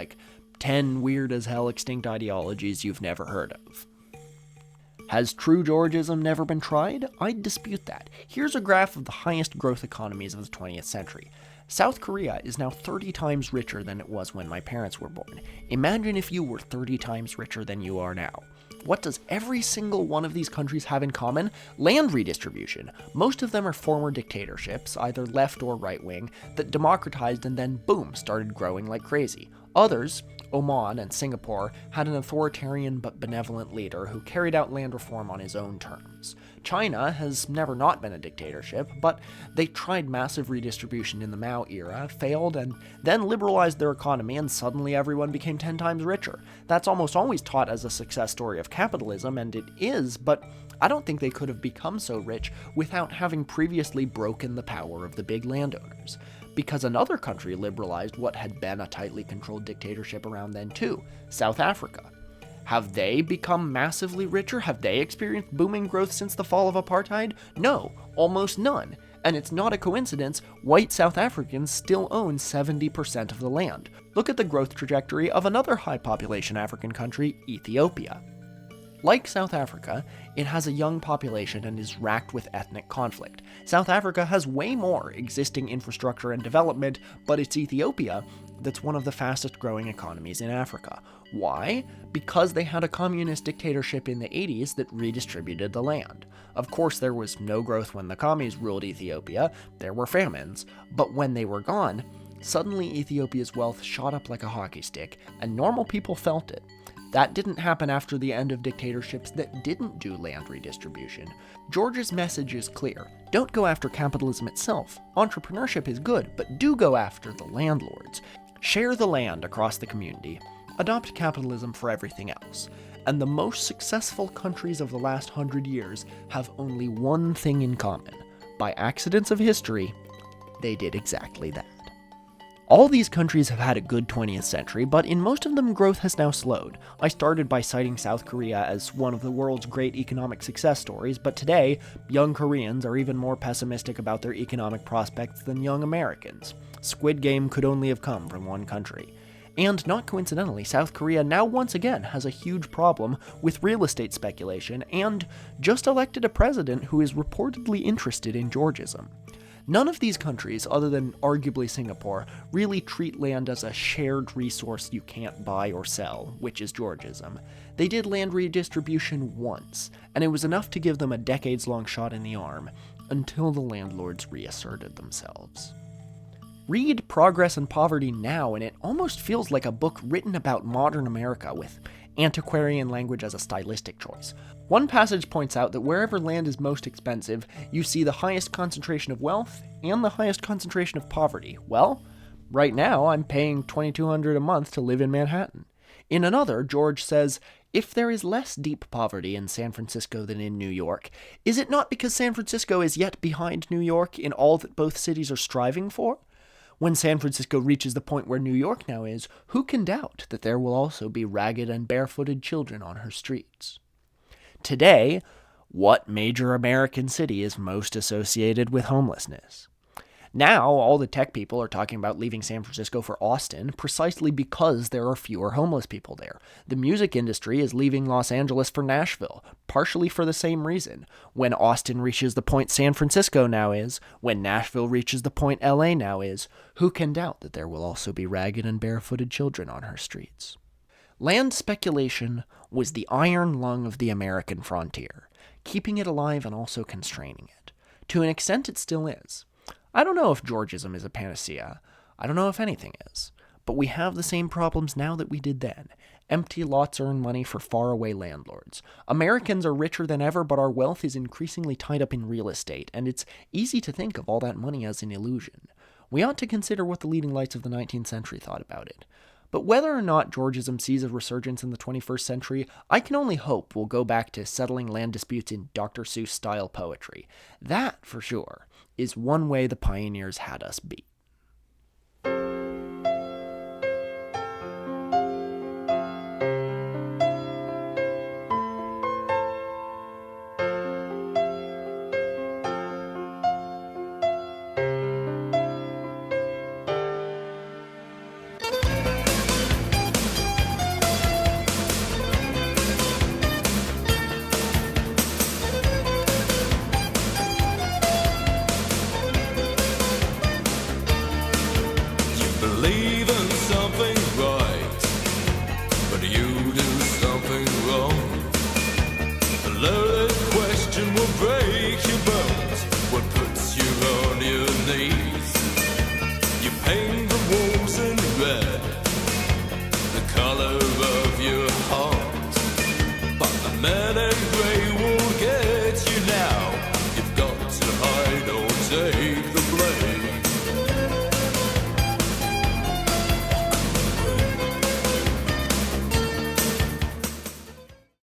10 weird as hell extinct ideologies you've never heard of. Has true Georgism never been tried? I'd dispute that. Here's a graph of the highest growth economies of the 20th century. South Korea is now 30 times richer than it was when my parents were born. Imagine if you were 30 times richer than you are now. What does every single one of these countries have in common? Land redistribution. Most of them are former dictatorships, either left or right-wing, that democratized and then, boom, started growing like crazy. Others, Oman and Singapore, had an authoritarian but benevolent leader who carried out land reform on his own terms. China has never not been a dictatorship, but they tried massive redistribution in the Mao era, failed, and then liberalized their economy, and suddenly everyone became 10 times richer. That's almost always taught as a success story of capitalism, and it is, but I don't think they could have become so rich without having previously broken the power of the big landowners. Because another country liberalized what had been a tightly controlled dictatorship around then too, South Africa. Have they become massively richer? Have they experienced booming growth since the fall of apartheid? No, almost none. And it's not a coincidence, white South Africans still own 70% of the land. Look at the growth trajectory of another high-population African country, Ethiopia. Like South Africa, it has a young population and is racked with ethnic conflict. South Africa has way more existing infrastructure and development, but it's Ethiopia that's one of the fastest growing economies in Africa. Why? Because they had a communist dictatorship in the 80s that redistributed the land. Of course, there was no growth when the commies ruled Ethiopia, there were famines, but when they were gone, Suddenly, Ethiopia's wealth shot up like a hockey stick, and normal people felt it. That didn't happen after the end of dictatorships that didn't do land redistribution. George's message is clear. Don't go after capitalism itself. Entrepreneurship is good, but do go after the landlords. Share the land across the community. Adopt capitalism for everything else. And the most successful countries of the last 100 years have only one thing in common. By accidents of history, they did exactly that. All these countries have had a good 20th century, but in most of them growth has now slowed. I started by citing South Korea as one of the world's great economic success stories, but today, young Koreans are even more pessimistic about their economic prospects than young Americans. Squid Game could only have come from one country. And not coincidentally, South Korea now once again has a huge problem with real estate speculation and just elected a president who is reportedly interested in Georgism. None of these countries, other than arguably Singapore, really treat land as a shared resource you can't buy or sell, which is Georgism. They did land redistribution once, and it was enough to give them a decades-long shot in the arm, until the landlords reasserted themselves. Read Progress and Poverty now, and it almost feels like a book written about modern America with antiquarian language as a stylistic choice. One passage points out that wherever land is most expensive, you see the highest concentration of wealth and the highest concentration of poverty. Well, right now I'm paying $2,200 a month to live in Manhattan. In another, George says, if there is less deep poverty in San Francisco than in New York, is it not because San Francisco is yet behind New York in all that both cities are striving for? When San Francisco reaches the point where New York now is, who can doubt that there will also be ragged and barefooted children on her streets? Today, what major American city is most associated with homelessness? Now, all the tech people are talking about leaving San Francisco for Austin precisely because there are fewer homeless people there. The music industry is leaving Los Angeles for Nashville, partially for the same reason. When Austin reaches the point San Francisco now is, when Nashville reaches the point LA now is, who can doubt that there will also be ragged and barefooted children on her streets? Land speculation was the iron lung of the American frontier, keeping it alive and also constraining it. To an extent, it still is. I don't know if Georgism is a panacea. I don't know if anything is. But we have the same problems now that we did then. Empty lots earn money for faraway landlords. Americans are richer than ever, but our wealth is increasingly tied up in real estate, and it's easy to think of all that money as an illusion. We ought to consider what the leading lights of the 19th century thought about it. But whether or not Georgism sees a resurgence in the 21st century, I can only hope we'll go back to settling land disputes in Dr. Seuss-style poetry. That, for sure, is one way the pioneers had us beat. Believe in something right, but you do something wrong. A loaded question will break your bones, what puts you on your knees. You paint the walls in red, the color of your heart, but the man in gray will get you now. You've got to hide all day.